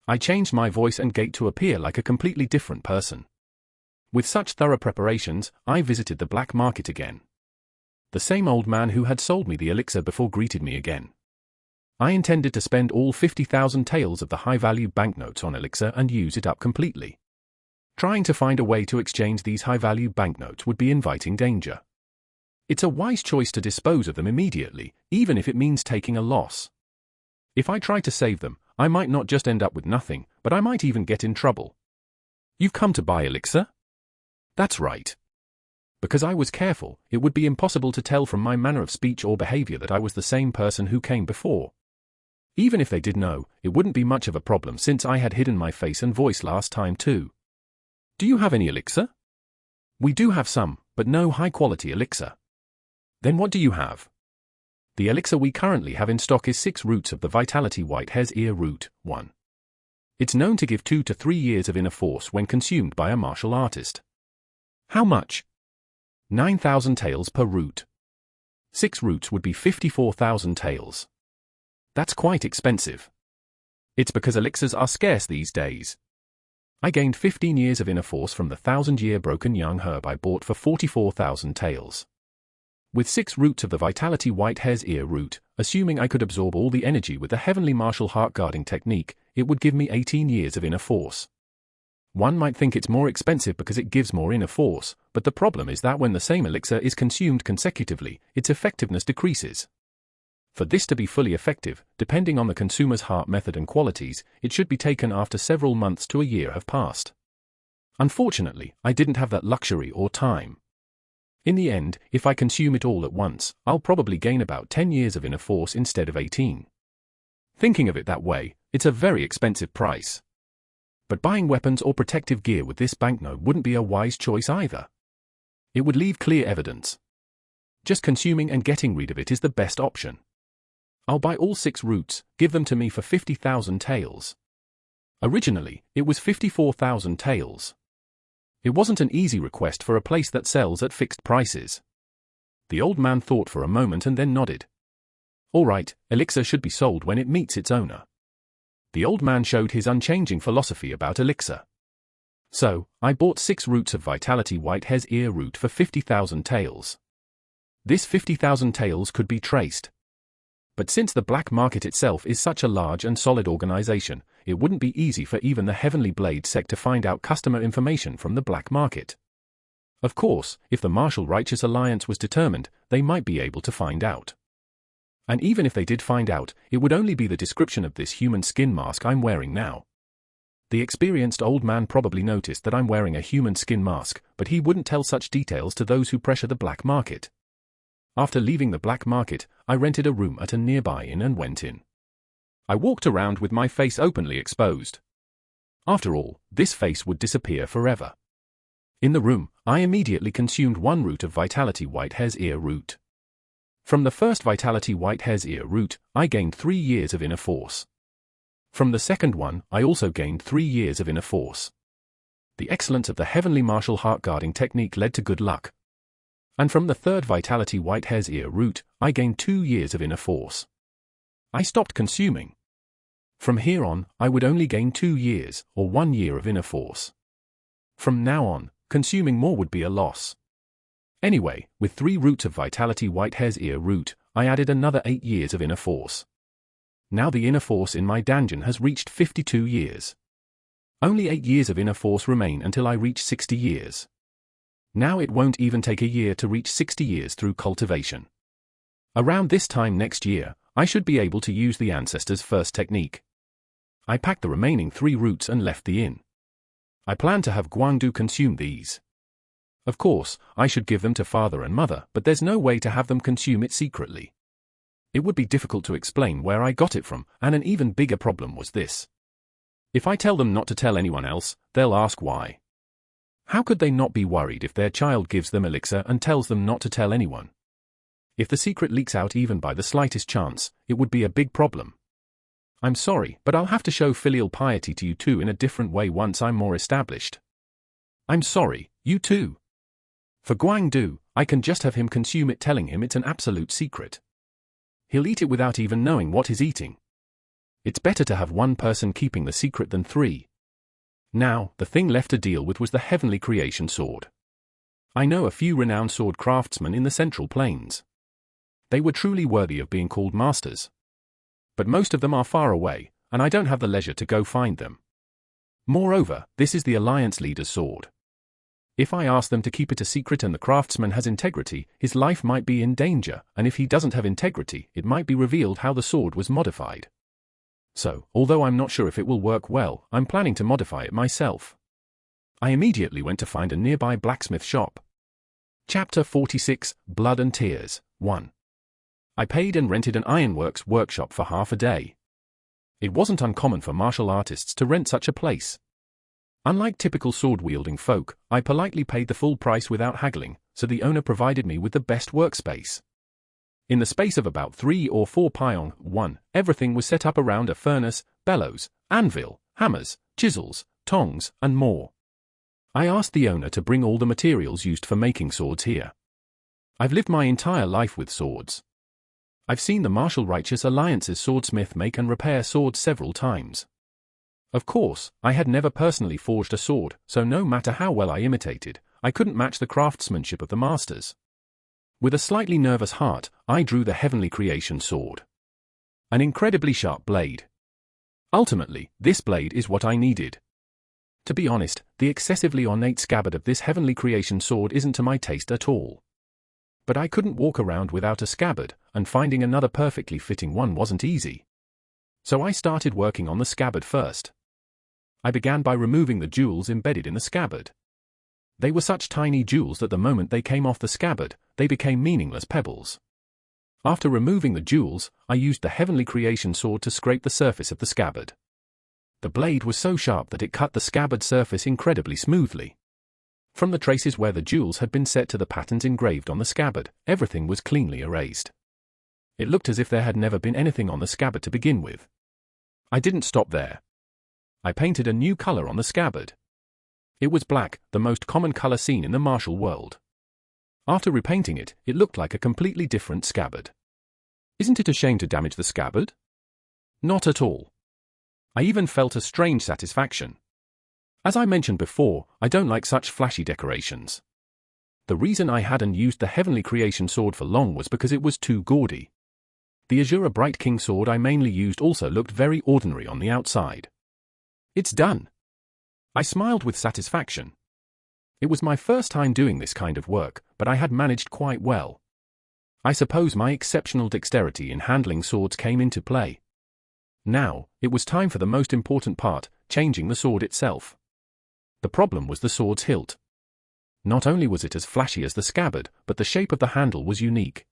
I changed my voice and gait to appear like a completely different person. With such thorough preparations, I visited the black market again. The same old man who had sold me the elixir before greeted me again. I intended to spend all 50,000 taels of the high-value banknotes on elixir and use it up completely. Trying to find a way to exchange these high-value banknotes would be inviting danger. It's a wise choice to dispose of them immediately, even if it means taking a loss. If I try to save them, I might not just end up with nothing, but I might even get in trouble." "You've come to buy elixir?" "That's right. Because I was careful, it would be impossible to tell from my manner of speech or behavior that I was the same person who came before. Even if they did know, it wouldn't be much of a problem since I had hidden my face and voice last time too. Do you have any elixir? We do have some, but no high-quality elixir. Then what do you have? The elixir we currently have in stock is 6 roots of the Vitality White Hare's Ear Root, 1. It's known to give 2 to 3 years of inner force when consumed by a martial artist. How much? 9,000 taels per root. 6 roots would be 54,000 taels. That's quite expensive. It's because elixirs are scarce these days. I gained 15 years of inner force from the 1,000-year broken young herb I bought for 44,000 taels. With 6 roots of the Vitality White Hare's Ear Root, assuming I could absorb all the energy with the Heavenly Martial Heart Guarding technique, it would give me 18 years of inner force. One might think it's more expensive because it gives more inner force, but the problem is that when the same elixir is consumed consecutively, its effectiveness decreases. For this to be fully effective, depending on the consumer's heart method and qualities, it should be taken after several months to a year have passed. Unfortunately, I didn't have that luxury or time. In the end, if I consume it all at once, I'll probably gain about 10 years of inner force instead of 18. Thinking of it that way, it's a very expensive price. But buying weapons or protective gear with this banknote wouldn't be a wise choice either. It would leave clear evidence. Just consuming and getting rid of it is the best option. I'll buy all 6 roots, give them to me for 50,000 taels. Originally, it was 54,000 taels. It wasn't an easy request for a place that sells at fixed prices. The old man thought for a moment and then nodded. All right, elixir should be sold when it meets its owner. The old man showed his unchanging philosophy about elixir. So, I bought 6 roots of Vitality White Hare's Ear Root for 50,000 taels. This 50,000 taels could be traced. But since the black market itself is such a large and solid organization, it wouldn't be easy for even the Heavenly Blade sect to find out customer information from the black market. Of course, if the Martial Righteous Alliance was determined, they might be able to find out. And even if they did find out, it would only be the description of this human skin mask I'm wearing now. The experienced old man probably noticed that I'm wearing a human skin mask, but he wouldn't tell such details to those who pressure the black market. After leaving the black market, I rented a room at a nearby inn and went in. I walked around with my face openly exposed. After all, this face would disappear forever. In the room, I immediately consumed 1 root of Vitality White Hare's Ear Root. From the first Vitality White Hare's Ear Root, I gained 3 years of inner force. From the second one, I also gained 3 years of inner force. The excellence of the Heavenly Martial Heart Guarding technique led to good luck. And from the third Vitality White Hare's Ear Root, I gained 2 years of inner force. I stopped consuming. From here on, I would only gain 2 years, or 1 year of inner force. From now on, consuming more would be a loss. Anyway, with 3 roots of Vitality White Hare's Ear Root, I added another 8 years of inner force. Now the inner force in my dungeon has reached 52 years. Only 8 years of inner force remain until I reach 60 years. Now it won't even take a year to reach 60 years through cultivation. Around this time next year, I should be able to use the ancestors' first technique. I packed the remaining 3 roots and left the inn. I plan to have Guangdu consume these. Of course, I should give them to father and mother, but there's no way to have them consume it secretly. It would be difficult to explain where I got it from, and an even bigger problem was this. If I tell them not to tell anyone else, they'll ask why. How could they not be worried if their child gives them elixir and tells them not to tell anyone? If the secret leaks out even by the slightest chance, it would be a big problem. I'm sorry, but I'll have to show filial piety to you two in a different way once I'm more established. I'm sorry, you too. For Guangdu, I can just have him consume it telling him it's an absolute secret. He'll eat it without even knowing what he's eating. It's better to have 1 person keeping the secret than 3. Now, the thing left to deal with was the Heavenly Creation Sword. I know a few renowned sword craftsmen in the Central Plains. They were truly worthy of being called masters. But most of them are far away, and I don't have the leisure to go find them. Moreover, this is the Alliance leader's sword. If I ask them to keep it a secret and the craftsman has integrity, his life might be in danger, and if he doesn't have integrity, it might be revealed how the sword was modified. So, although I'm not sure if it will work well, I'm planning to modify it myself. I immediately went to find a nearby blacksmith shop. Chapter 46, Blood and Tears, 1. I paid and rented an ironworks workshop for half a day. It wasn't uncommon for martial artists to rent such a place. Unlike typical sword-wielding folk, I politely paid the full price without haggling, so the owner provided me with the best workspace. In the space of about 3 or 4 pyong, 1, everything was set up around a furnace, bellows, anvil, hammers, chisels, tongs, and more. I asked the owner to bring all the materials used for making swords here. I've lived my entire life with swords. I've seen the Martial Righteous Alliance's swordsmith make and repair swords several times. Of course, I had never personally forged a sword, so no matter how well I imitated, I couldn't match the craftsmanship of the masters. With a slightly nervous heart, I drew the Heavenly Creation sword. An incredibly sharp blade. Ultimately, this blade is what I needed. To be honest, the excessively ornate scabbard of this Heavenly Creation sword isn't to my taste at all. But I couldn't walk around without a scabbard, and finding another perfectly fitting one wasn't easy. So I started working on the scabbard first. I began by removing the jewels embedded in the scabbard. They were such tiny jewels that the moment they came off the scabbard, they became meaningless pebbles. After removing the jewels, I used the Heavenly Creation sword to scrape the surface of the scabbard. The blade was so sharp that it cut the scabbard surface incredibly smoothly. From the traces where the jewels had been set to the patterns engraved on the scabbard, everything was cleanly erased. It looked as if there had never been anything on the scabbard to begin with. I didn't stop there. I painted a new color on the scabbard. It was black, the most common color seen in the martial world. After repainting it, it looked like a completely different scabbard. Isn't it a shame to damage the scabbard? Not at all. I even felt a strange satisfaction. As I mentioned before, I don't like such flashy decorations. The reason I hadn't used the Heavenly Creation sword for long was because it was too gaudy. The Azura Bright King sword I mainly used also looked very ordinary on the outside. It's done. I smiled with satisfaction. It was my first time doing this kind of work, but I had managed quite well. I suppose my exceptional dexterity in handling swords came into play. Now, it was time for the most important part, changing the sword itself. The problem was the sword's hilt. Not only was it as flashy as the scabbard, but the shape of the handle was unique.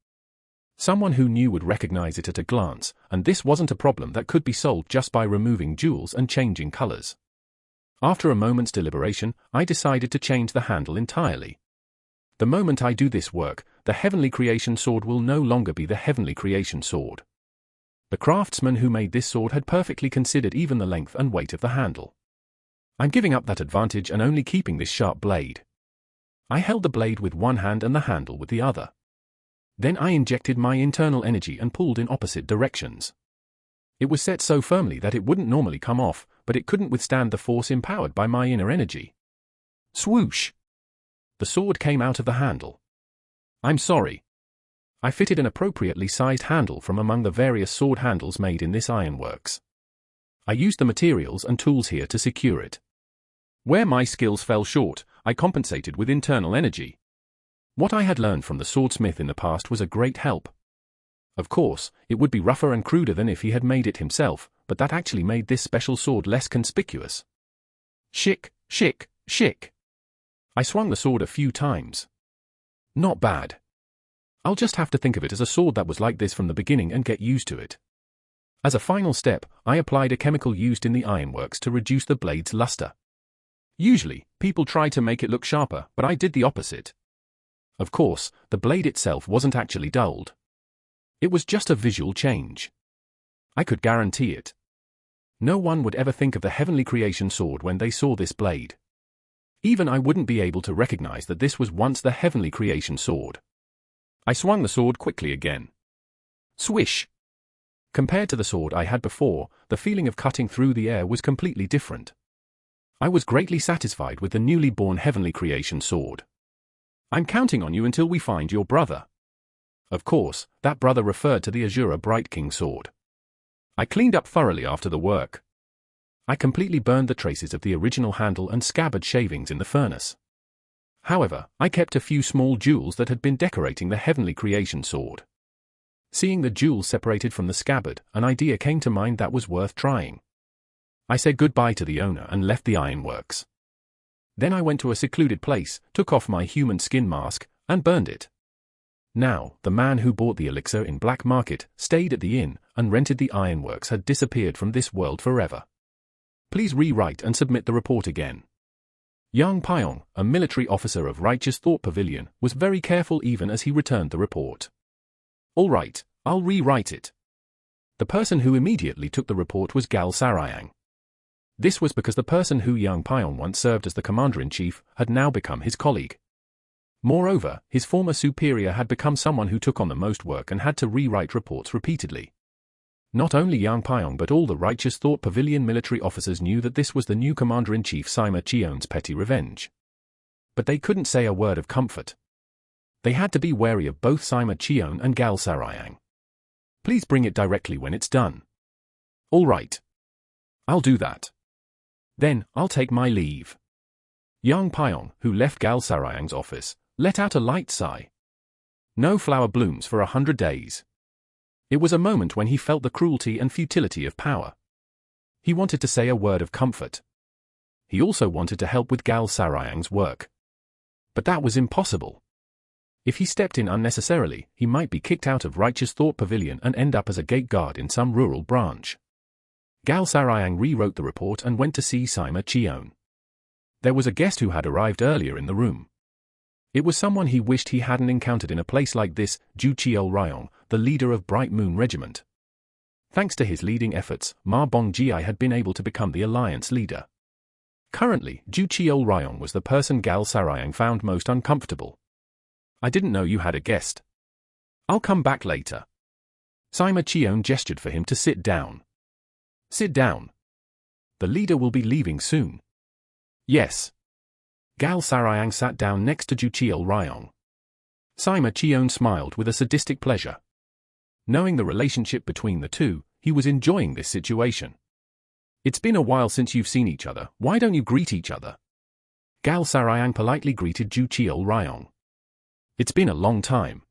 Someone who knew would recognize it at a glance, and this wasn't a problem that could be solved just by removing jewels and changing colors. After a moment's deliberation, I decided to change the handle entirely. The moment I do this work, the Heavenly Creation sword will no longer be the Heavenly Creation sword. The craftsman who made this sword had perfectly considered even the length and weight of the handle. I'm giving up that advantage and only keeping this sharp blade. I held the blade with one hand and the handle with the other. Then I injected my internal energy and pulled in opposite directions. It was set so firmly that it wouldn't normally come off, but it couldn't withstand the force empowered by my inner energy. Swoosh! The sword came out of the handle. I'm sorry. I fitted an appropriately sized handle from among the various sword handles made in this ironworks. I used the materials and tools here to secure it. Where my skills fell short, I compensated with internal energy. What I had learned from the swordsmith in the past was a great help. Of course, it would be rougher and cruder than if he had made it himself, but that actually made this special sword less conspicuous. Shick, shick, shick. I swung the sword a few times. Not bad. I'll just have to think of it as a sword that was like this from the beginning and get used to it. As a final step, I applied a chemical used in the ironworks to reduce the blade's luster. Usually, people try to make it look sharper, but I did the opposite. Of course, the blade itself wasn't actually dulled. It was just a visual change. I could guarantee it. No one would ever think of the Heavenly Creation sword when they saw this blade. Even I wouldn't be able to recognize that this was once the Heavenly Creation sword. I swung the sword quickly again. Swish! Compared to the sword I had before, the feeling of cutting through the air was completely different. I was greatly satisfied with the newly born Heavenly Creation sword. I'm counting on you until we find your brother. Of course, that brother referred to the Azura Bright King sword. I cleaned up thoroughly after the work. I completely burned the traces of the original handle and scabbard shavings in the furnace. However, I kept a few small jewels that had been decorating the Heavenly Creation sword. Seeing the jewels separated from the scabbard, an idea came to mind that was worth trying. I said goodbye to the owner and left the ironworks. Then I went to a secluded place, took off my human skin mask, and burned it. Now, the man who bought the elixir in black market, stayed at the inn, and rented the ironworks had disappeared from this world forever. Please rewrite and submit the report again. Yang Pyong, a military officer of Righteous Thought Pavilion, was very careful even as he returned the report. All right, I'll rewrite it. The person who immediately took the report was Gal Sarayang. This was because the person who Yang Pyong once served as the commander-in-chief had now become his colleague. Moreover, his former superior had become someone who took on the most work and had to rewrite reports repeatedly. Not only Yang Pyong but all the Righteous Thought Pavilion military officers knew that this was the new commander-in-chief Sima Chion's petty revenge. But they couldn't say a word of comfort. They had to be wary of both Sima Chion and Gal Sarayang. Please bring it directly when it's done. All right. I'll do that. Then, I'll take my leave. Yang Pyong, who left Gal Sarayang's office, let out a light sigh. No flower blooms for 100 days. It was a moment when he felt the cruelty and futility of power. He wanted to say a word of comfort. He also wanted to help with Gal Sarayang's work. But that was impossible. If he stepped in unnecessarily, he might be kicked out of Righteous Thought Pavilion and end up as a gate guard in some rural branch. Gal Sarayang rewrote the report and went to see Sima Chion. There was a guest who had arrived earlier in the room. It was someone he wished he hadn't encountered in a place like this, Ju Chiol Ryong, the leader of Bright Moon Regiment. Thanks to his leading efforts, Ma Bongji had been able to become the alliance leader. Currently, Ju Chiol Ryong was the person Gal Sarayang found most uncomfortable. I didn't know you had a guest. I'll come back later. Sima Chion gestured for him to sit down. Sit down. The leader will be leaving soon. Yes. Gal Sarayang sat down next to Ju Chiol Ryong. Sima Chion smiled with a sadistic pleasure. Knowing the relationship between the two, he was enjoying this situation. It's been a while since you've seen each other, why don't you greet each other? Gal Sarayang politely greeted Ju Chiol Ryong. It's been a long time.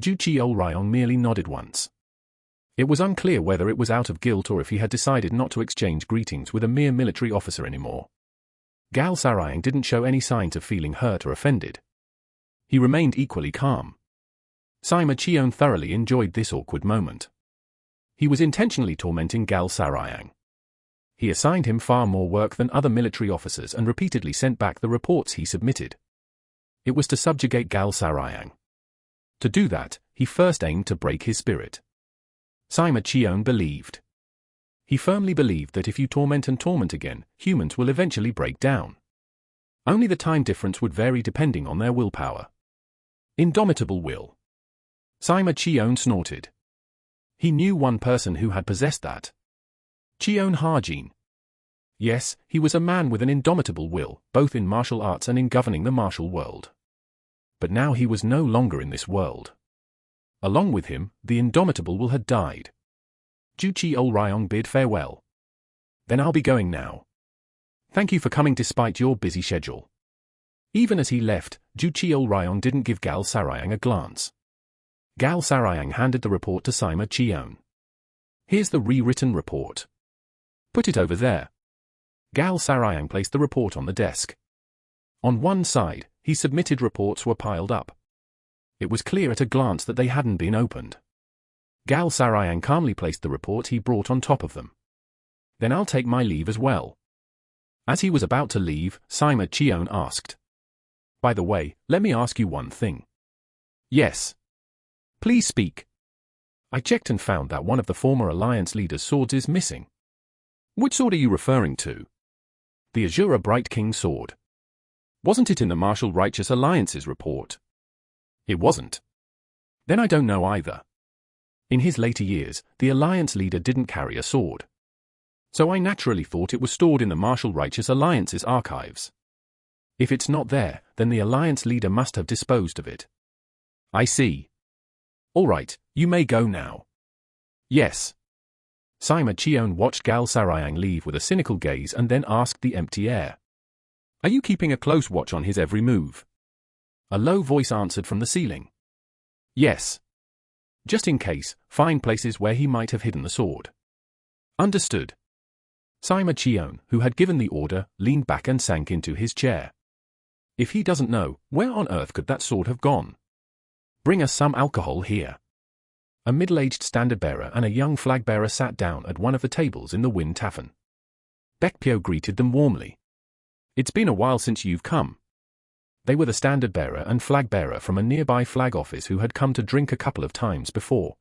Ju Chiol Ryong merely nodded once. It was unclear whether it was out of guilt or if he had decided not to exchange greetings with a mere military officer anymore. Gal Sarayang didn't show any signs of feeling hurt or offended. He remained equally calm. Sima Chion thoroughly enjoyed this awkward moment. He was intentionally tormenting Gal Sarayang. He assigned him far more work than other military officers and repeatedly sent back the reports he submitted. It was to subjugate Gal Sarayang. To do that, he first aimed to break his spirit. Sima Chion believed. He firmly believed that if you torment and torment again, humans will eventually break down. Only the time difference would vary depending on their willpower. Indomitable will. Sima Chion snorted. He knew one person who had possessed that. Chion Harjin. Yes, he was a man with an indomitable will, both in martial arts and in governing the martial world. But now he was no longer in this world. Along with him, the indomitable will had died. Ju Chiol Ryong bid farewell. Then I'll be going now. Thank you for coming despite your busy schedule. Even as he left, Ju Chiol Ryong didn't give Gal Sarayang a glance. Gal Sarayang handed the report to Sima Chion. Here's the rewritten report. Put it over there. Gal Sarayang placed the report on the desk. On one side, his submitted reports were piled up. It was clear at a glance that they hadn't been opened. Gal Sarayang calmly placed the report he brought on top of them. Then I'll take my leave as well. As he was about to leave, Sima Chion asked. By the way, let me ask you one thing. Yes. Please speak. I checked and found that one of the former Alliance leader's swords is missing. Which sword are you referring to? The Azura Bright King sword. Wasn't it in the Martial Righteous Alliance's report? It wasn't. Then I don't know either. In his later years, the Alliance leader didn't carry a sword. So I naturally thought it was stored in the Martial Righteous Alliance's archives. If it's not there, then the Alliance leader must have disposed of it. I see. All right, you may go now. Yes. Sima Chion watched Gal Sarayang leave with a cynical gaze and then asked the empty air. Are you keeping a close watch on his every move? A low voice answered from the ceiling. Yes. Just in case, find places where he might have hidden the sword. Understood. Sima Chion, who had given the order, leaned back and sank into his chair. If he doesn't know, where on earth could that sword have gone? Bring us some alcohol here. A middle-aged standard-bearer and a young flag-bearer sat down at one of the tables in the Wind Tavern. Baekpyo greeted them warmly. It's been a while since you've come. They were the standard-bearer and flag-bearer from a nearby flag office who had come to drink a couple of times before.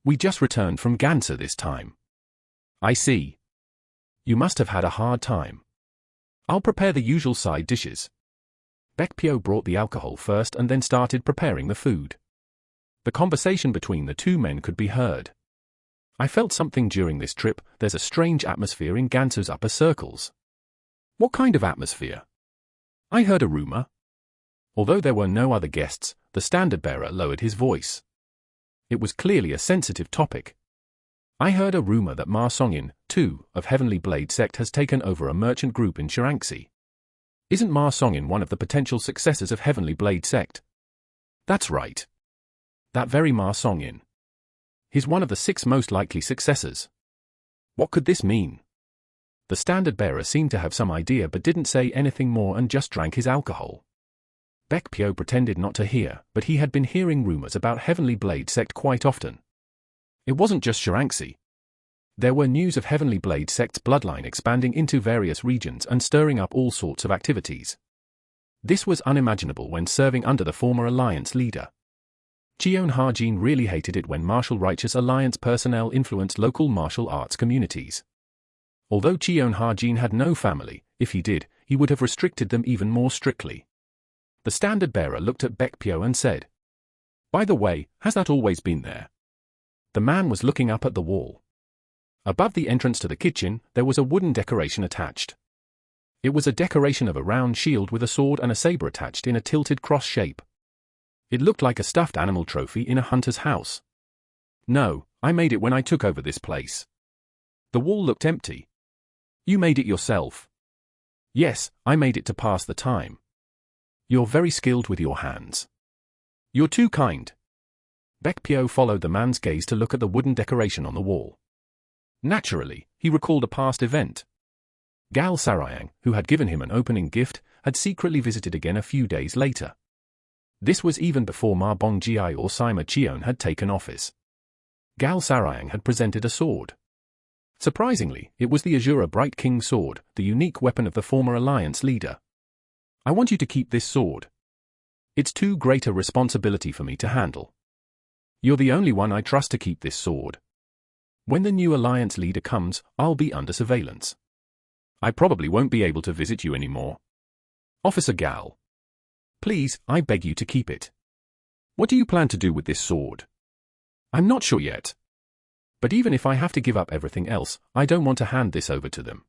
We just returned from Gansu this time. I see. You must have had a hard time. I'll prepare the usual side dishes. Baekpyo brought the alcohol first and then started preparing the food. The conversation between the two men could be heard. I felt something during this trip. There's a strange atmosphere in Gansu's upper circles. What kind of atmosphere? I heard a rumor. Although there were no other guests, the standard-bearer lowered his voice. It was clearly a sensitive topic. I heard a rumor that Ma Songin, too, of Heavenly Blade sect has taken over a merchant group in Shirangssi. Isn't Ma Songin one of the potential successors of Heavenly Blade sect? That's right. That very Ma Songin. He's one of the 6 most likely successors. What could this mean? The standard-bearer seemed to have some idea but didn't say anything more and just drank his alcohol. Baekpyo pretended not to hear, but he had been hearing rumors about Heavenly Blade sect quite often. It wasn't just Shirangssi. There were news of Heavenly Blade sect's bloodline expanding into various regions and stirring up all sorts of activities. This was unimaginable when serving under the former alliance leader. Cheon Ha-jin really hated it when Martial Righteous Alliance personnel influenced local martial arts communities. Although Cheon Ha-jin had no family, if he did, he would have restricted them even more strictly. The standard-bearer looked at Baekpyo and said, "By the way, has that always been there?" The man was looking up at the wall. Above the entrance to the kitchen, there was a wooden decoration attached. It was a decoration of a round shield with a sword and a saber attached in a tilted cross shape. It looked like a stuffed animal trophy in a hunter's house. No, I made it when I took over this place. The wall looked empty. You made it yourself? Yes, I made it to pass the time. You're very skilled with your hands. You're too kind. Baekpyo followed the man's gaze to look at the wooden decoration on the wall. Naturally, he recalled a past event. Gal Sarayang, who had given him an opening gift, had secretly visited again a few days later. This was even before Ma Bongjiai or Sima Cheon had taken office. Gal Sarayang had presented a sword. Surprisingly, it was the Azura Bright King sword, the unique weapon of the former alliance leader. I want you to keep this sword. It's too great a responsibility for me to handle. You're the only one I trust to keep this sword. When the new alliance leader comes, I'll be under surveillance. I probably won't be able to visit you anymore. Officer Gal. Please, I beg you to keep it. What do you plan to do with this sword? I'm not sure yet. But even if I have to give up everything else, I don't want to hand this over to them.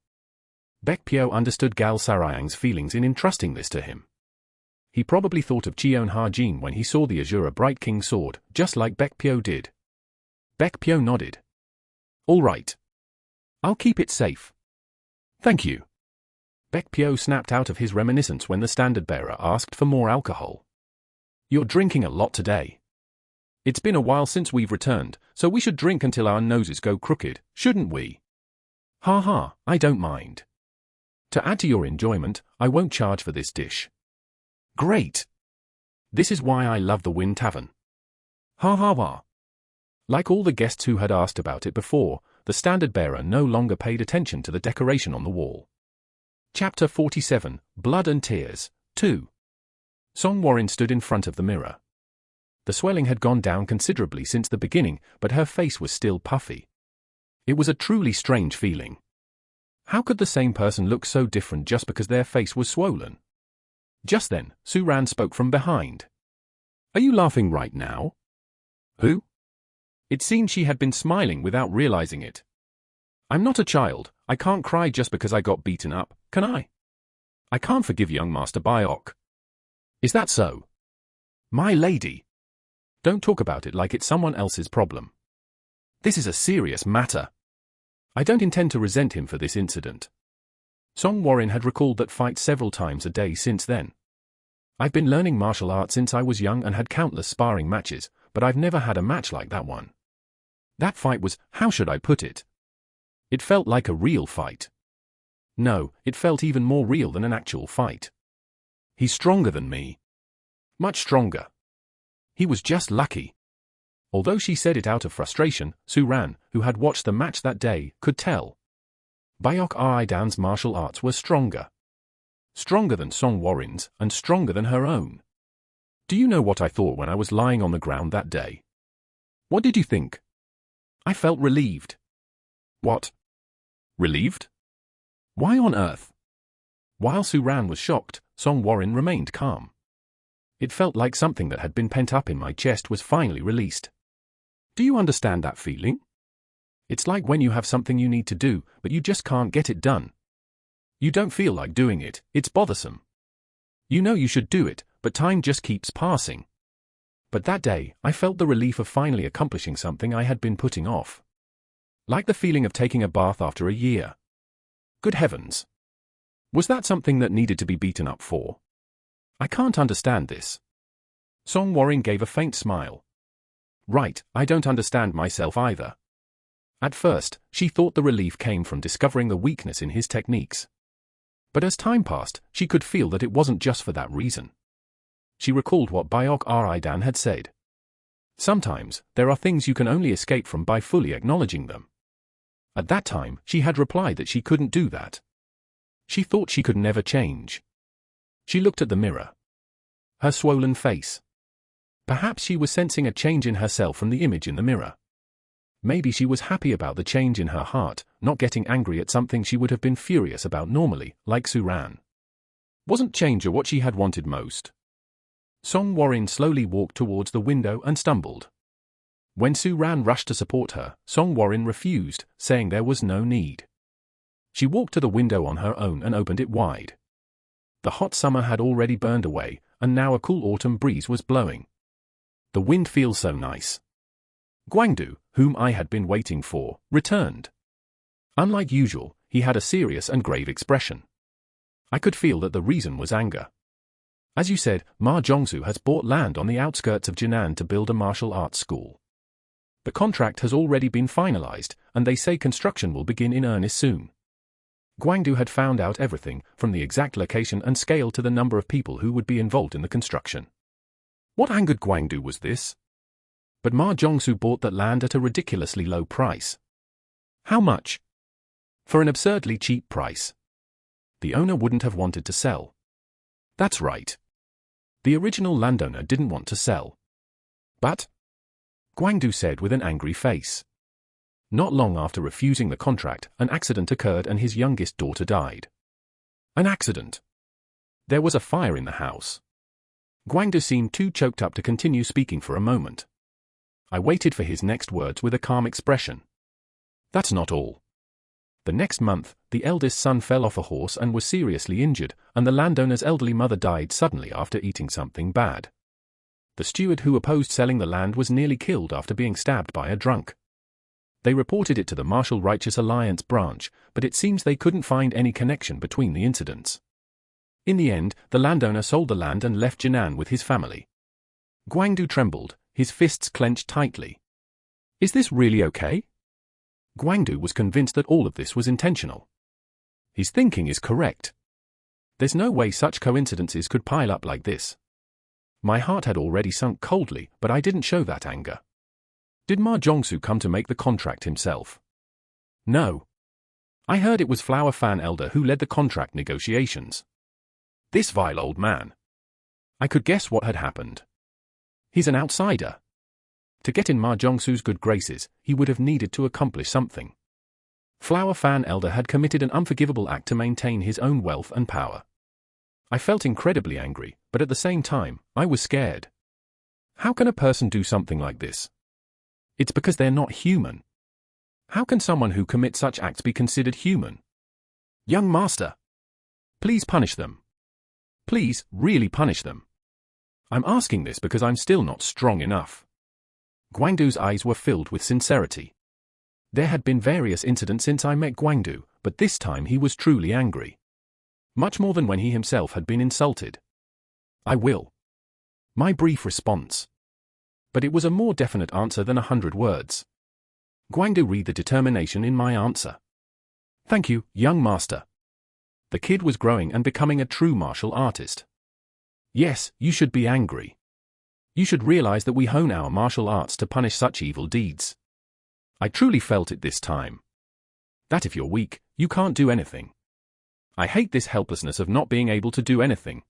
Baekpyo understood Gal Sarayang's feelings in entrusting this to him. He probably thought of Cheon Ha-jin when he saw the Azura Bright King sword, just like Baekpyo did. Baekpyo nodded. All right. I'll keep it safe. Thank you. Baekpyo snapped out of his reminiscence when the standard-bearer asked for more alcohol. You're drinking a lot today. It's been a while since we've returned, so we should drink until our noses go crooked, shouldn't we? Ha ha, I don't mind. To add to your enjoyment, I won't charge for this dish. Great. This is why I love the Wind Tavern. Ha ha ha. Like all the guests who had asked about it before, the standard-bearer no longer paid attention to the decoration on the wall. Chapter 47, Blood and Tears, 2. Song Warren stood in front of the mirror. The swelling had gone down considerably since the beginning, but her face was still puffy. It was a truly strange feeling. How could the same person look so different just because their face was swollen? Just then, Suran spoke from behind. Are you laughing right now? Who? It seemed she had been smiling without realizing it. I'm not a child. I can't cry just because I got beaten up, can I? I can't forgive young Master Biok. Is that so? My lady. Don't talk about it like it's someone else's problem. This is a serious matter. I don't intend to resent him for this incident. Song Warren had recalled that fight several times a day since then. I've been learning martial arts since I was young and had countless sparring matches, but I've never had a match like that one. That fight was, how should I put it? It felt like a real fight. No, it felt even more real than an actual fight. He's stronger than me. Much stronger. He was just lucky. Although she said it out of frustration, Su-ran, who had watched the match that day, could tell. Byok Aridan's martial arts were stronger. Stronger than Song Warren's, and stronger than her own. Do you know what I thought when I was lying on the ground that day? What did you think? I felt relieved. What? Relieved? Why on earth? While Su-ran was shocked, Song Warren remained calm. It felt like something that had been pent up in my chest was finally released. Do you understand that feeling? It's like when you have something you need to do, but you just can't get it done. You don't feel like doing it, it's bothersome. You know you should do it, but time just keeps passing. But that day, I felt the relief of finally accomplishing something I had been putting off. Like the feeling of taking a bath after a year. Good heavens! Was that something that needed to be beaten up for? I can't understand this. Song Warren gave a faint smile. Right, I don't understand myself either. At first, she thought the relief came from discovering the weakness in his techniques. But as time passed, she could feel that it wasn't just for that reason. She recalled what Byok Aridan had said. Sometimes, there are things you can only escape from by fully acknowledging them. At that time, she had replied that she couldn't do that. She thought she could never change. She looked at the mirror. Her swollen face. Perhaps she was sensing a change in herself from the image in the mirror. Maybe she was happy about the change in her heart, not getting angry at something she would have been furious about normally, like Su-ran. Wasn't change what she had wanted most? Song Warren slowly walked towards the window and stumbled. When Su-ran rushed to support her, Song Warren refused, saying there was no need. She walked to the window on her own and opened it wide. The hot summer had already burned away, and now a cool autumn breeze was blowing. The wind feels so nice. Guangdu, whom I had been waiting for, returned. Unlike usual, he had a serious and grave expression. I could feel that the reason was anger. As you said, Ma Zhongsu has bought land on the outskirts of Jinan to build a martial arts school. The contract has already been finalized, and they say construction will begin in earnest soon. Guangdu had found out everything, from the exact location and scale to the number of people who would be involved in the construction. What angered Guangdu was this? But Ma Zhongsu bought that land at a ridiculously low price. How much? For an absurdly cheap price. The owner wouldn't have wanted to sell. That's right. The original landowner didn't want to sell. But? Guangdu said with an angry face. Not long after refusing the contract, an accident occurred and his youngest daughter died. An accident? There was a fire in the house. Guangdu seemed too choked up to continue speaking for a moment. I waited for his next words with a calm expression. That's not all. The next month, the eldest son fell off a horse and was seriously injured, and the landowner's elderly mother died suddenly after eating something bad. The steward who opposed selling the land was nearly killed after being stabbed by a drunk. They reported it to the Martial Righteous Alliance branch, but it seems they couldn't find any connection between the incidents. In the end, the landowner sold the land and left Jinan with his family. Guangdu trembled, his fists clenched tightly. Is this really okay? Guangdu was convinced that all of this was intentional. His thinking is correct. There's no way such coincidences could pile up like this. My heart had already sunk coldly, but I didn't show that anger. Did Ma Zhongsu come to make the contract himself? No. I heard it was Flower Fan Elder who led the contract negotiations. This vile old man. I could guess what had happened. He's an outsider. To get in Ma Zhongsu's good graces, he would have needed to accomplish something. Flower Fan Elder had committed an unforgivable act to maintain his own wealth and power. I felt incredibly angry, but at the same time, I was scared. How can a person do something like this? It's because they're not human. How can someone who commits such acts be considered human? Young master, please punish them. Please, really punish them. I'm asking this because I'm still not strong enough. Guangdu's eyes were filled with sincerity. There had been various incidents since I met Guangdu, but this time he was truly angry. Much more than when he himself had been insulted. I will. My brief response. But it was a more definite answer than 100 words. Guangdu read the determination in my answer. Thank you, young master. The kid was growing and becoming a true martial artist. Yes, you should be angry. You should realize that we hone our martial arts to punish such evil deeds. I truly felt it this time. That if you're weak, you can't do anything. I hate this helplessness of not being able to do anything.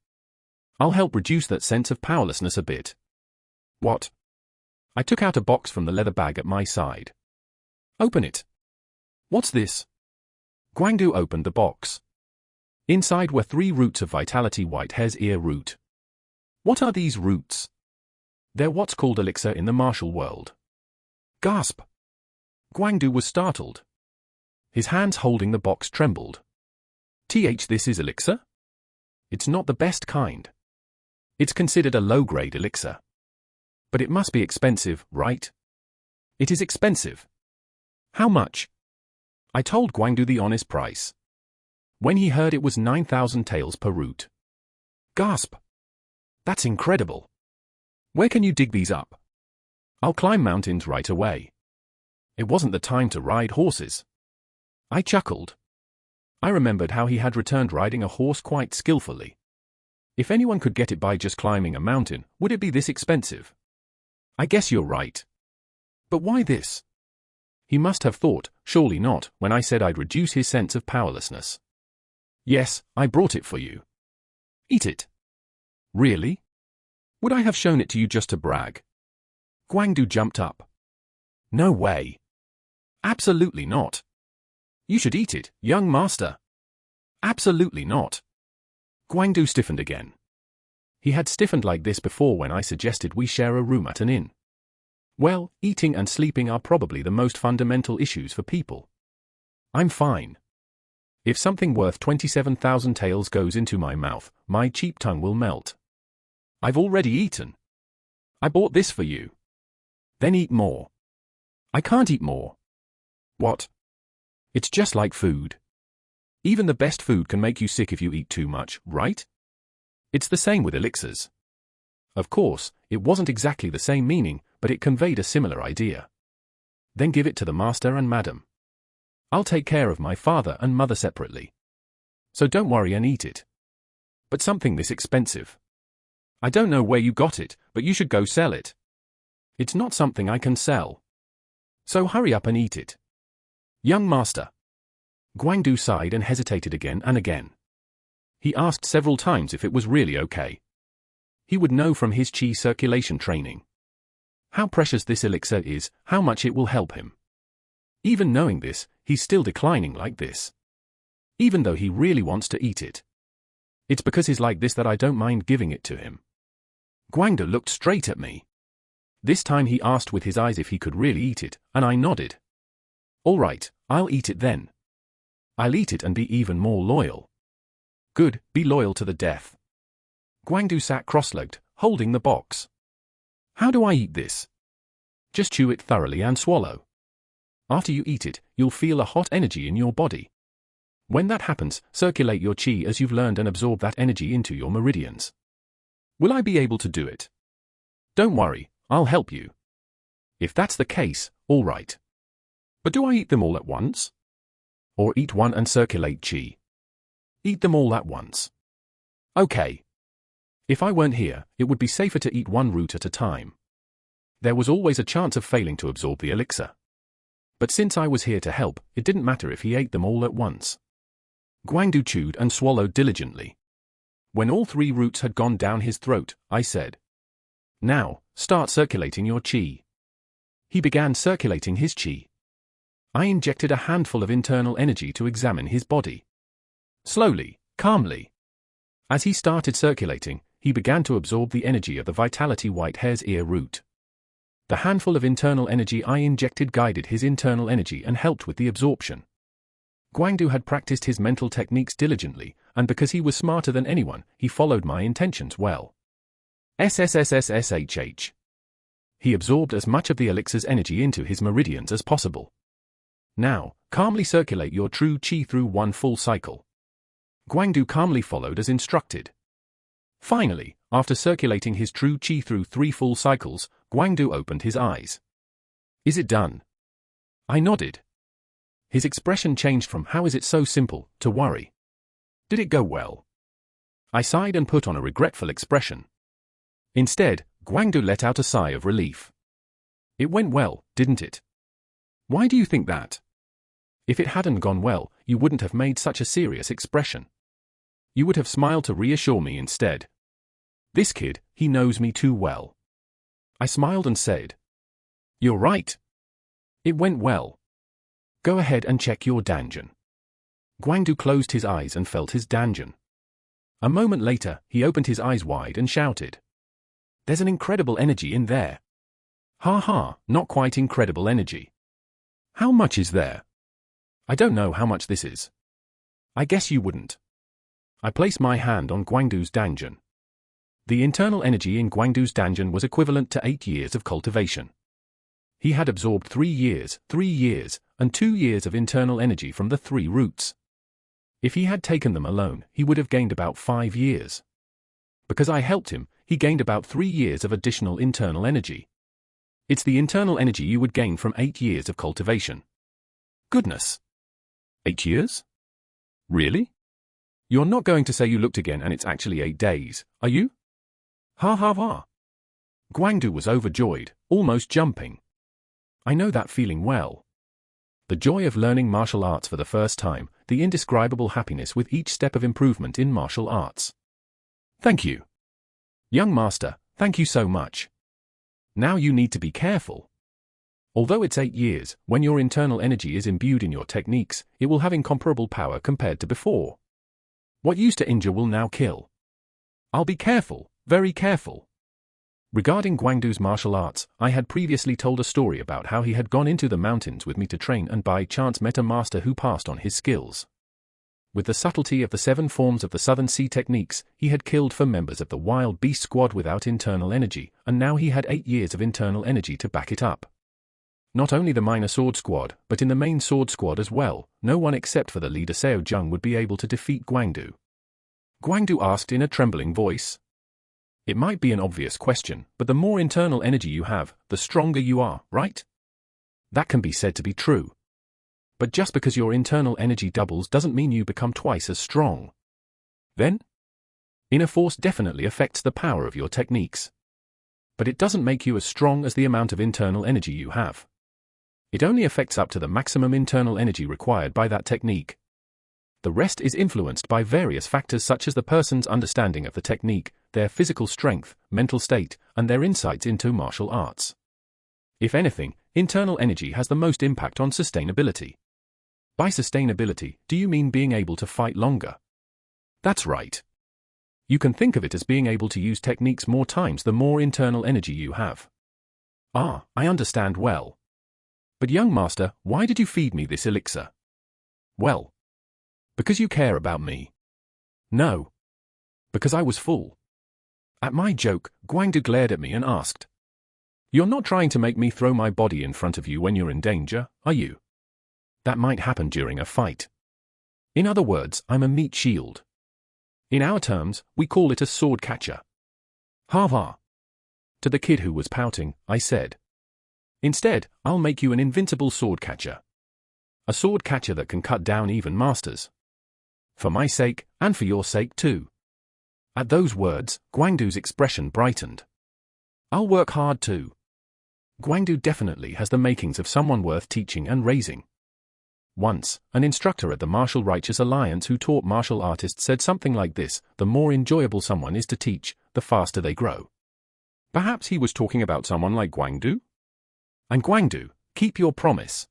I'll help reduce that sense of powerlessness a bit. What? I took out a box from the leather bag at my side. Open it. What's this? Guangdu opened the box. Inside were 3 roots of vitality white hare's ear root. What are these roots? They're what's called elixir in the martial world. Gasp! Guangdu was startled. His hands holding the box trembled. This is elixir? It's not the best kind. It's considered a low-grade elixir. But it must be expensive, right? It is expensive. How much? I told Guangdu the honest price. When he heard it was 9,000 taels per root. Gasp! That's incredible. Where can you dig these up? I'll climb mountains right away. It wasn't the time to ride horses. I chuckled. I remembered how he had returned riding a horse quite skillfully. If anyone could get it by just climbing a mountain, would it be this expensive? I guess you're right. But why this? He must have thought, surely not, when I said I'd reduce his sense of powerlessness. Yes, I brought it for you. Eat it. Really? Would I have shown it to you just to brag? Guangdu jumped up. No way. Absolutely not. You should eat it, young master. Absolutely not. Guangdu stiffened again. He had stiffened like this before when I suggested we share a room at an inn. Well, eating and sleeping are probably the most fundamental issues for people. I'm fine. If something worth 27,000 taels goes into my mouth, my cheap tongue will melt. I've already eaten. I bought this for you. Then eat more. I can't eat more. What? It's just like food. Even the best food can make you sick if you eat too much, right? It's the same with elixirs. Of course, it wasn't exactly the same meaning, but it conveyed a similar idea. Then give it to the master and madam. I'll take care of my father and mother separately. So don't worry and eat it. But something this expensive. I don't know where you got it, but you should go sell it. It's not something I can sell. So hurry up and eat it. Young master. Guangdu sighed and hesitated again and again. He asked several times if it was really okay. He would know from his qi circulation training. How precious this elixir is, how much it will help him. Even knowing this, he's still declining like this. Even though he really wants to eat it. It's because he's like this that I don't mind giving it to him. Guangdu looked straight at me. This time he asked with his eyes if he could really eat it, and I nodded. All right, I'll eat it then. I'll eat it and be even more loyal. Good, be loyal to the death. Guangdu sat cross-legged, holding the box. How do I eat this? Just chew it thoroughly and swallow. After you eat it, you'll feel a hot energy in your body. When that happens, circulate your qi as you've learned and absorb that energy into your meridians. Will I be able to do it? Don't worry, I'll help you. If that's the case, all right. But do I eat them all at once? Or eat one and circulate qi? Eat them all at once. Okay. If I weren't here, it would be safer to eat one root at a time. There was always a chance of failing to absorb the elixir. But since I was here to help, it didn't matter if he ate them all at once. Guangdu chewed and swallowed diligently. When all 3 roots had gone down his throat, I said, Now, start circulating your qi. He began circulating his qi. I injected a handful of internal energy to examine his body. Slowly, calmly. As he started circulating, he began to absorb the energy of the vitality white hare's ear root. The handful of internal energy I injected guided his internal energy and helped with the absorption. Guangdu had practiced his mental techniques diligently, and because he was smarter than anyone, he followed my intentions well. SSSSSHH. He absorbed as much of the elixir's energy into his meridians as possible. Now, calmly circulate your true qi through 1 full cycle. Guangdu calmly followed as instructed. Finally, after circulating his true qi through 3 full cycles, Guangdu opened his eyes. Is it done? I nodded. His expression changed from how is it so simple to worry. Did it go well? I sighed and put on a regretful expression. Instead, Guangdu let out a sigh of relief. It went well, didn't it? Why do you think that? If it hadn't gone well, you wouldn't have made such a serious expression. You would have smiled to reassure me instead. This kid, he knows me too well. I smiled and said, "You're right. It went well. Go ahead and check your danjin." Guangdu closed his eyes and felt his danjin. A moment later, he opened his eyes wide and shouted, "There's an incredible energy in there." Ha ha, not quite incredible energy. How much is there? I don't know how much this is. I guess you wouldn't. I placed my hand on Guangdu's danjin. The internal energy in Guangdu's danjin was equivalent to 8 years of cultivation. He had absorbed 3 years, and 2 years of internal energy from the 3 roots. If he had taken them alone, he would have gained about 5 years. Because I helped him, he gained about 3 years of additional internal energy. It's the internal energy you would gain from 8 years of cultivation. Goodness. 8 years? Really? You're not going to say you looked again and it's actually 8 days, are you? Ha ha ha. Guangdu was overjoyed, almost jumping. I know that feeling well. The joy of learning martial arts for the first time, the indescribable happiness with each step of improvement in martial arts. Thank you. Young master, thank you so much. Now you need to be careful. Although it's 8 years, when your internal energy is imbued in your techniques, it will have incomparable power compared to before. What used to injure will now kill. I'll be careful, very careful. Regarding Guangdu's martial arts, I had previously told a story about how he had gone into the mountains with me to train and by chance met a master who passed on his skills. With the subtlety of the 7 forms of the Southern Sea techniques, he had killed 4 members of the Wild Beast Squad without internal energy, and now he had 8 years of internal energy to back it up. Not only the minor sword squad, but in the main sword squad as well, no one except for the leader Seo Jung would be able to defeat Guangdu. Guangdu asked in a trembling voice. It might be an obvious question, but the more internal energy you have, the stronger you are, right? That can be said to be true. But just because your internal energy doubles doesn't mean you become twice as strong. Then? Inner force definitely affects the power of your techniques. But it doesn't make you as strong as the amount of internal energy you have. It only affects up to the maximum internal energy required by that technique. The rest is influenced by various factors such as the person's understanding of the technique, their physical strength, mental state, and their insights into martial arts. If anything, internal energy has the most impact on sustainability. By sustainability, do you mean being able to fight longer? That's right. You can think of it as being able to use techniques more times the more internal energy you have. Ah, I understand well. But young master, why did you feed me this elixir? Well, because you care about me. No. Because I was full. At my joke, Guangdu glared at me and asked, "You're not trying to make me throw my body in front of you when you're in danger, are you? That might happen during a fight. In other words, I'm a meat shield. In our terms, we call it a sword catcher." Ha ha. To the kid who was pouting, I said, "Instead, I'll make you an invincible sword catcher. A sword catcher that can cut down even masters. For my sake, and for your sake too." At those words, Guangdu's expression brightened. I'll work hard too. Guangdu definitely has the makings of someone worth teaching and raising. Once, an instructor at the Martial Righteous Alliance who taught martial artists said something like this: the more enjoyable someone is to teach, the faster they grow. Perhaps he was talking about someone like Guangdu? And Guangdu, keep your promise.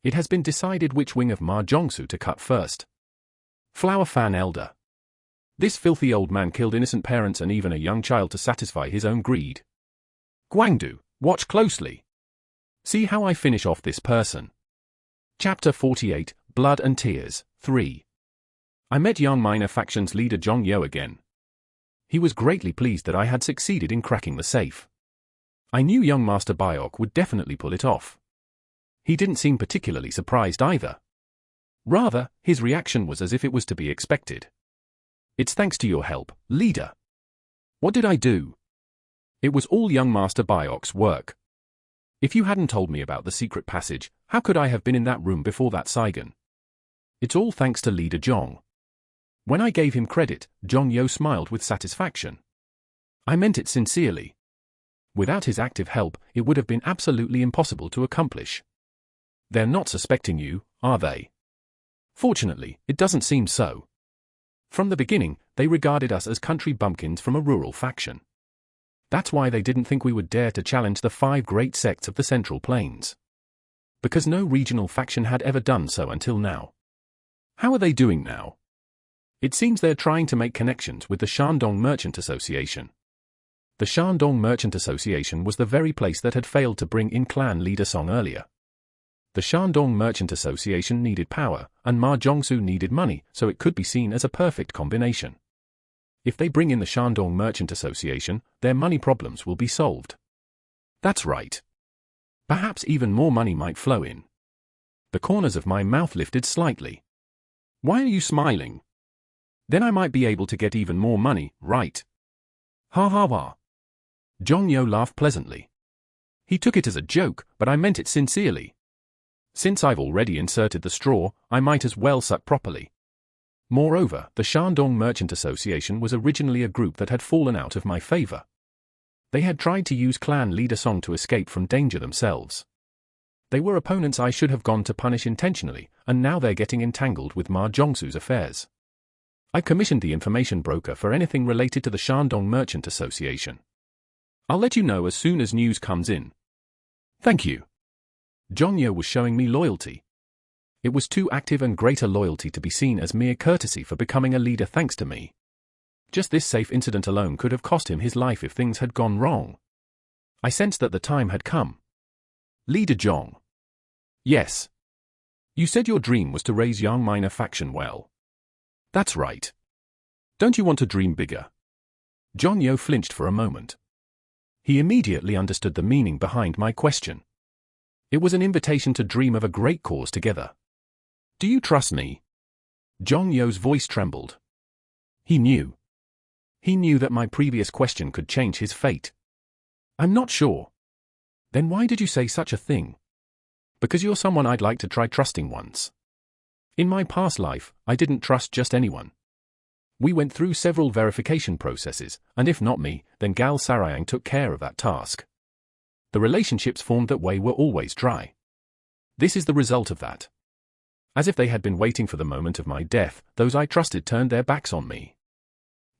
It has been decided which wing of Ma Zhongsu to cut first. Flower Fan Elder. This filthy old man killed innocent parents and even a young child to satisfy his own greed. Guangdu, watch closely. See how I finish off this person. Chapter 48, Blood and Tears, 3. I met Yang Minor Faction's leader Zhong Yo again. He was greatly pleased that I had succeeded in cracking the safe. I knew young Master Biok would definitely pull it off. He didn't seem particularly surprised either. Rather, his reaction was as if it was to be expected. It's thanks to your help, leader. What did I do? It was all young Master Biok's work. If you hadn't told me about the secret passage, how could I have been in that room before that Saigon? It's all thanks to Leader Zhong. When I gave him credit, Zhong Yo smiled with satisfaction. I meant it sincerely. Without his active help, it would have been absolutely impossible to accomplish. They're not suspecting you, are they? Fortunately, it doesn't seem so. From the beginning, they regarded us as country bumpkins from a rural faction. That's why they didn't think we would dare to challenge the 5 great sects of the Central Plains. Because no regional faction had ever done so until now. How are they doing now? It seems they're trying to make connections with the Shandong Merchant Association. The Shandong Merchant Association was the very place that had failed to bring in clan leader Song earlier. The Shandong Merchant Association needed power, and Ma Zhongsu needed money, so it could be seen as a perfect combination. If they bring in the Shandong Merchant Association, their money problems will be solved. That's right. Perhaps even more money might flow in. The corners of my mouth lifted slightly. Why are you smiling? Then I might be able to get even more money, right? Ha ha ha. Zhong Yo laughed pleasantly. He took it as a joke, but I meant it sincerely. Since I've already inserted the straw, I might as well suck properly. Moreover, the Shandong Merchant Association was originally a group that had fallen out of my favor. They had tried to use clan leader Song to escape from danger themselves. They were opponents I should have gone to punish intentionally, and now they're getting entangled with Ma Zhongsu's affairs. I commissioned the information broker for anything related to the Shandong Merchant Association. I'll let you know as soon as news comes in. Thank you. Zhong Yo was showing me loyalty. It was too active and greater loyalty to be seen as mere courtesy for becoming a leader thanks to me. Just this safe incident alone could have cost him his life if things had gone wrong. I sensed that the time had come. Leader Zhong. Yes. You said your dream was to raise young minor faction well. That's right. Don't you want to dream bigger? Zhong Yo flinched for a moment. He immediately understood the meaning behind my question. It was an invitation to dream of a great cause together. Do you trust me? Zhong Yo's voice trembled. He knew. He knew that my previous question could change his fate. I'm not sure. Then why did you say such a thing? Because you're someone I'd like to try trusting once. In my past life, I didn't trust just anyone. We went through several verification processes, and if not me, then Gal Sarayang took care of that task. The relationships formed that way were always dry. This is the result of that. As if they had been waiting for the moment of my death, those I trusted turned their backs on me.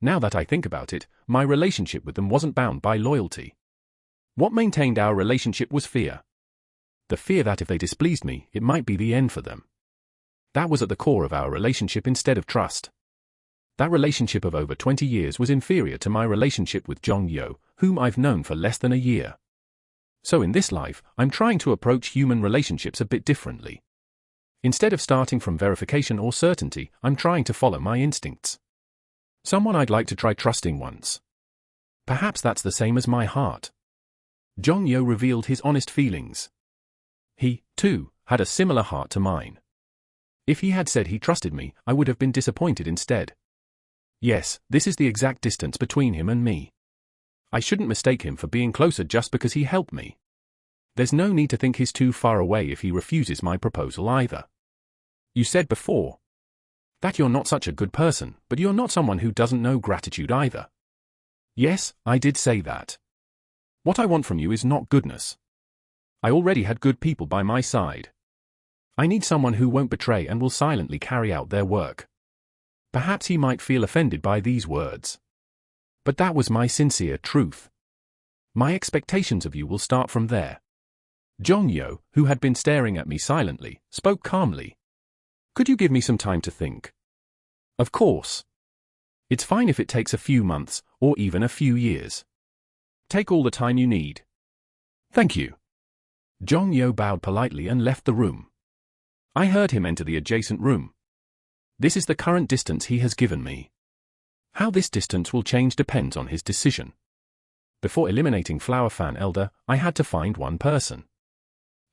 Now that I think about it, my relationship with them wasn't bound by loyalty. What maintained our relationship was fear. The fear that if they displeased me, it might be the end for them. That was at the core of our relationship instead of trust. That relationship of over 20 years was inferior to my relationship with Zhong Yo, whom I've known for less than a year. So in this life, I'm trying to approach human relationships a bit differently. Instead of starting from verification or certainty, I'm trying to follow my instincts. Someone I'd like to try trusting once. Perhaps that's the same as my heart. Zhong Yo revealed his honest feelings. He, too, had a similar heart to mine. If he had said he trusted me, I would have been disappointed instead. Yes, this is the exact distance between him and me. I shouldn't mistake him for being closer just because he helped me. There's no need to think he's too far away if he refuses my proposal either. You said before that you're not such a good person, but you're not someone who doesn't know gratitude either. Yes, I did say that. What I want from you is not goodness. I already had good people by my side. I need someone who won't betray and will silently carry out their work. Perhaps he might feel offended by these words. But that was my sincere truth. My expectations of you will start from there. Zhong Yo, who had been staring at me silently, spoke calmly. Could you give me some time to think? Of course. It's fine if it takes a few months, or even a few years. Take all the time you need. Thank you. Zhong Yo bowed politely and left the room. I heard him enter the adjacent room. This is the current distance he has given me. How this distance will change depends on his decision. Before eliminating Flower Fan Elder, I had to find one person.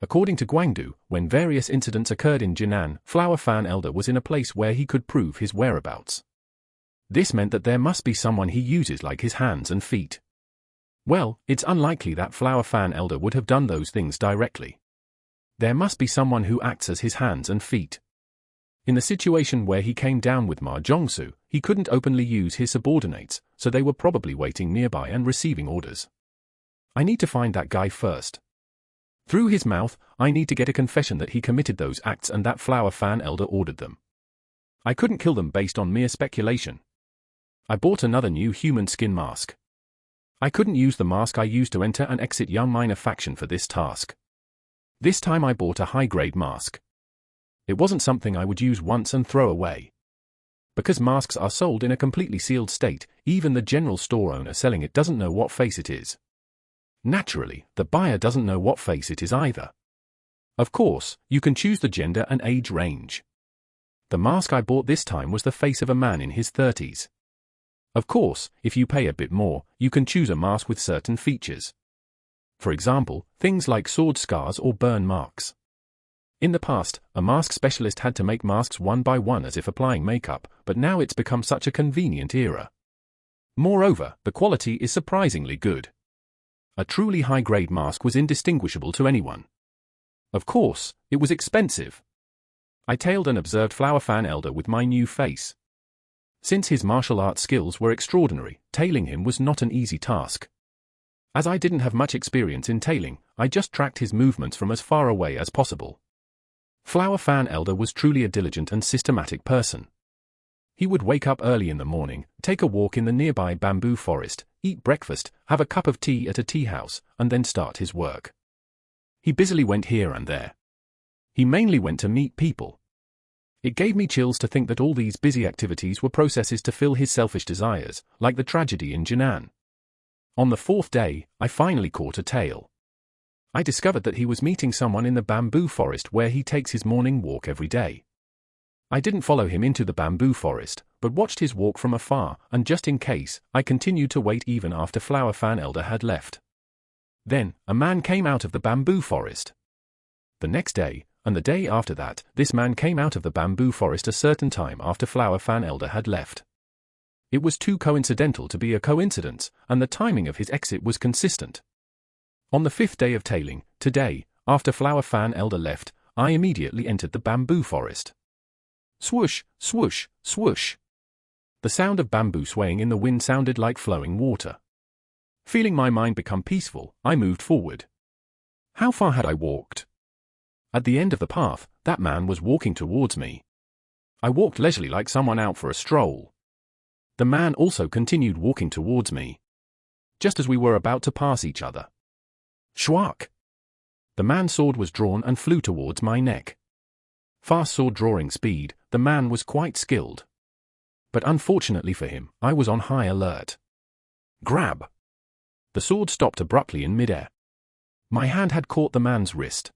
According to Guangdu, when various incidents occurred in Jinan, Flower Fan Elder was in a place where he could prove his whereabouts. This meant that there must be someone he uses like his hands and feet. Well, it's unlikely that Flower Fan Elder would have done those things directly. There must be someone who acts as his hands and feet. In the situation where he came down with Ma Zhongsu, he couldn't openly use his subordinates, so they were probably waiting nearby and receiving orders. I need to find that guy first. Through his mouth, I need to get a confession that he committed those acts and that Flower Fan Elder ordered them. I couldn't kill them based on mere speculation. I bought another new human skin mask. I couldn't use the mask I used to enter and exit Young Minor faction for this task. This time I bought a high-grade mask. It wasn't something I would use once and throw away. Because masks are sold in a completely sealed state, even the general store owner selling it doesn't know what face it is. Naturally, the buyer doesn't know what face it is either. Of course, you can choose the gender and age range. The mask I bought this time was the face of a man in his 30s. Of course, if you pay a bit more, you can choose a mask with certain features. For example, things like sword scars or burn marks. In the past, a mask specialist had to make masks one by one as if applying makeup, but now it's become such a convenient era. Moreover, the quality is surprisingly good. A truly high-grade mask was indistinguishable to anyone. Of course, it was expensive. I tailed and observed Flower Fan Elder with my new face. Since his martial arts skills were extraordinary, tailing him was not an easy task. As I didn't have much experience in tailing, I just tracked his movements from as far away as possible. Flower Fan Elder was truly a diligent and systematic person. He would wake up early in the morning, take a walk in the nearby bamboo forest, eat breakfast, have a cup of tea at a tea house, and then start his work. He busily went here and there. He mainly went to meet people. It gave me chills to think that all these busy activities were processes to fill his selfish desires, like the tragedy in Jinan. On the 4th day, I finally caught a tail. I discovered that he was meeting someone in the bamboo forest where he takes his morning walk every day. I didn't follow him into the bamboo forest, but watched his walk from afar, and just in case, I continued to wait even after Flower Fan Elder had left. Then, a man came out of the bamboo forest. The next day, and the day after that, this man came out of the bamboo forest a certain time after Flower Fan Elder had left. It was too coincidental to be a coincidence, and the timing of his exit was consistent. On the 5th day of tailing, today, after Flower Fan Elder left, I immediately entered the bamboo forest. Swoosh, swoosh, swoosh. The sound of bamboo swaying in the wind sounded like flowing water. Feeling my mind become peaceful, I moved forward. How far had I walked? At the end of the path, that man was walking towards me. I walked leisurely like someone out for a stroll. The man also continued walking towards me. Just as we were about to pass each other. Shwak! The man's sword was drawn and flew towards my neck. Fast sword drawing speed, the man was quite skilled. But unfortunately for him, I was on high alert. Grab! The sword stopped abruptly in midair. My hand had caught the man's wrist.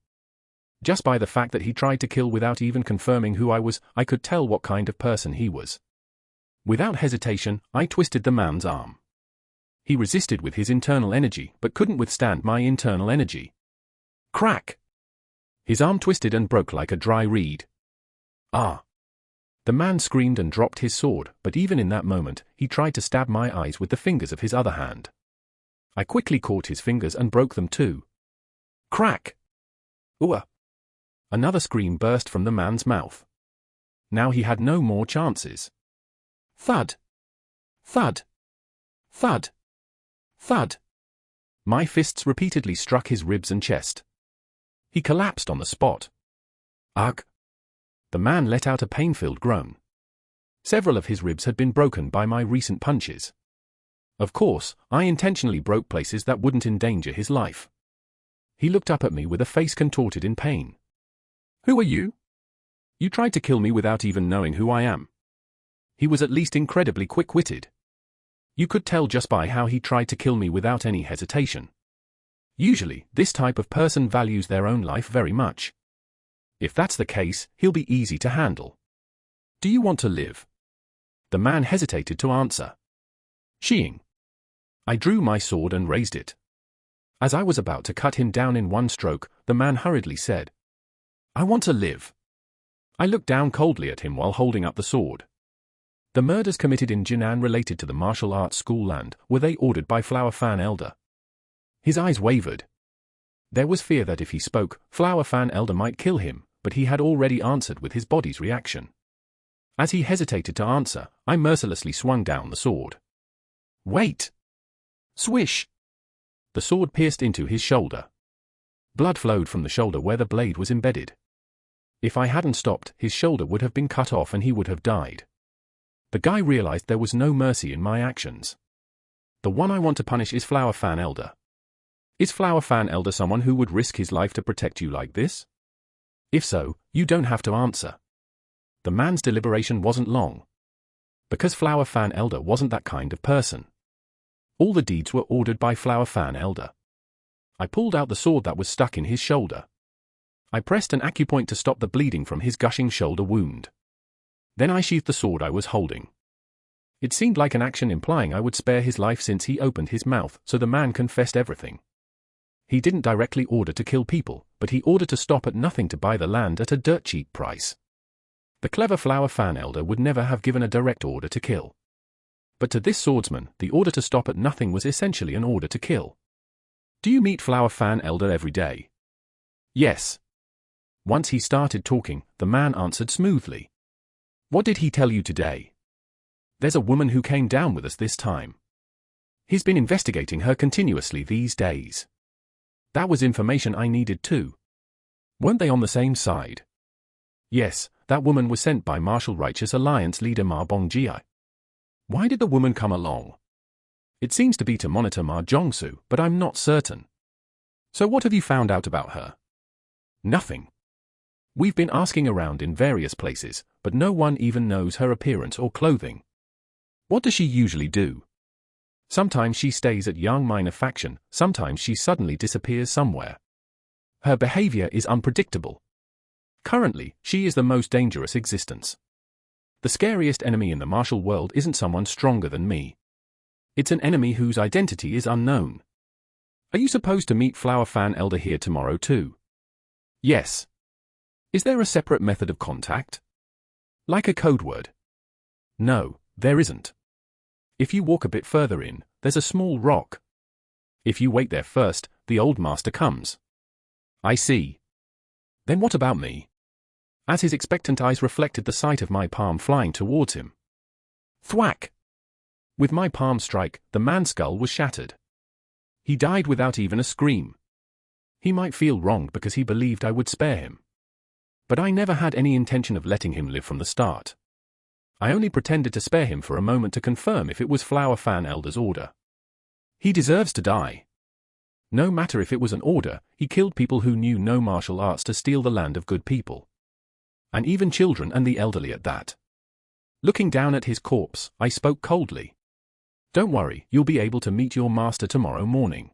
Just by the fact that he tried to kill without even confirming who I was, I could tell what kind of person he was. Without hesitation, I twisted the man's arm. He resisted with his internal energy, but couldn't withstand my internal energy. Crack! His arm twisted and broke like a dry reed. Ah! The man screamed and dropped his sword, but even in that moment, he tried to stab my eyes with the fingers of his other hand. I quickly caught his fingers and broke them too. Crack! Ooh! Another scream burst from the man's mouth. Now he had no more chances. Thud! Thud! Thud! Thud! My fists repeatedly struck his ribs and chest. He collapsed on the spot. Ugh! The man let out a pain-filled groan. Several of his ribs had been broken by my recent punches. Of course, I intentionally broke places that wouldn't endanger his life. He looked up at me with a face contorted in pain. Who are you? You tried to kill me without even knowing who I am. He was at least incredibly quick-witted. You could tell just by how he tried to kill me without any hesitation. Usually, this type of person values their own life very much. If that's the case, he'll be easy to handle. Do you want to live? The man hesitated to answer. Sheeing. I drew my sword and raised it. As I was about to cut him down in one stroke, the man hurriedly said, I want to live. I looked down coldly at him while holding up the sword. The murders committed in Jinan related to the martial arts school, and were they ordered by Flower Fan Elder? His eyes wavered. There was fear that if he spoke, Flower Fan Elder might kill him, but he had already answered with his body's reaction. As he hesitated to answer, I mercilessly swung down the sword. Wait! Swish! The sword pierced into his shoulder. Blood flowed from the shoulder where the blade was embedded. If I hadn't stopped, his shoulder would have been cut off and he would have died. The guy realized there was no mercy in my actions. The one I want to punish is Flower Fan Elder. Is Flower Fan Elder someone who would risk his life to protect you like this? If so, you don't have to answer. The man's deliberation wasn't long. Because Flower Fan Elder wasn't that kind of person. All the deeds were ordered by Flower Fan Elder. I pulled out the sword that was stuck in his shoulder. I pressed an acupoint to stop the bleeding from his gushing shoulder wound. Then I sheathed the sword I was holding. It seemed like an action implying I would spare his life since he opened his mouth, so the man confessed everything. He didn't directly order to kill people, but he ordered to stop at nothing to buy the land at a dirt cheap price. The clever Flower Fan Elder would never have given a direct order to kill. But to this swordsman, the order to stop at nothing was essentially an order to kill. Do you meet Flower Fan Elder every day? Yes. Once he started talking, the man answered smoothly. What did he tell you today? There's a woman who came down with us this time. He's been investigating her continuously these days. That was information I needed too. Weren't they on the same side? Yes, that woman was sent by Martial Righteous Alliance leader Ma Bongjia. Why did the woman come along? It seems to be to monitor Ma Jongsu, but I'm not certain. So what have you found out about her? Nothing. We've been asking around in various places, but no one even knows her appearance or clothing. What does she usually do? Sometimes she stays at Yang Minor faction, sometimes she suddenly disappears somewhere. Her behavior is unpredictable. Currently, she is the most dangerous existence. The scariest enemy in the martial world isn't someone stronger than me. It's an enemy whose identity is unknown. Are you supposed to meet Flower Fan Elder here tomorrow too? Yes. Is there a separate method of contact? Like a code word? No, there isn't. If you walk a bit further in, there's a small rock. If you wait there first, the old master comes. I see. Then what about me? As his expectant eyes reflected the sight of my palm flying towards him. Thwack! With my palm strike, the man's skull was shattered. He died without even a scream. He might feel wronged because he believed I would spare him. But I never had any intention of letting him live from the start. I only pretended to spare him for a moment to confirm if it was Flower Fan Elder's order. He deserves to die. No matter if it was an order, he killed people who knew no martial arts to steal the land of good people. And even children and the elderly at that. Looking down at his corpse, I spoke coldly. Don't worry, you'll be able to meet your master tomorrow morning.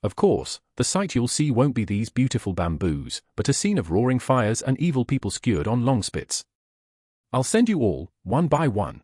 Of course, the sight you'll see won't be these beautiful bamboos, but a scene of roaring fires and evil people skewered on long spits. I'll send you all, one by one.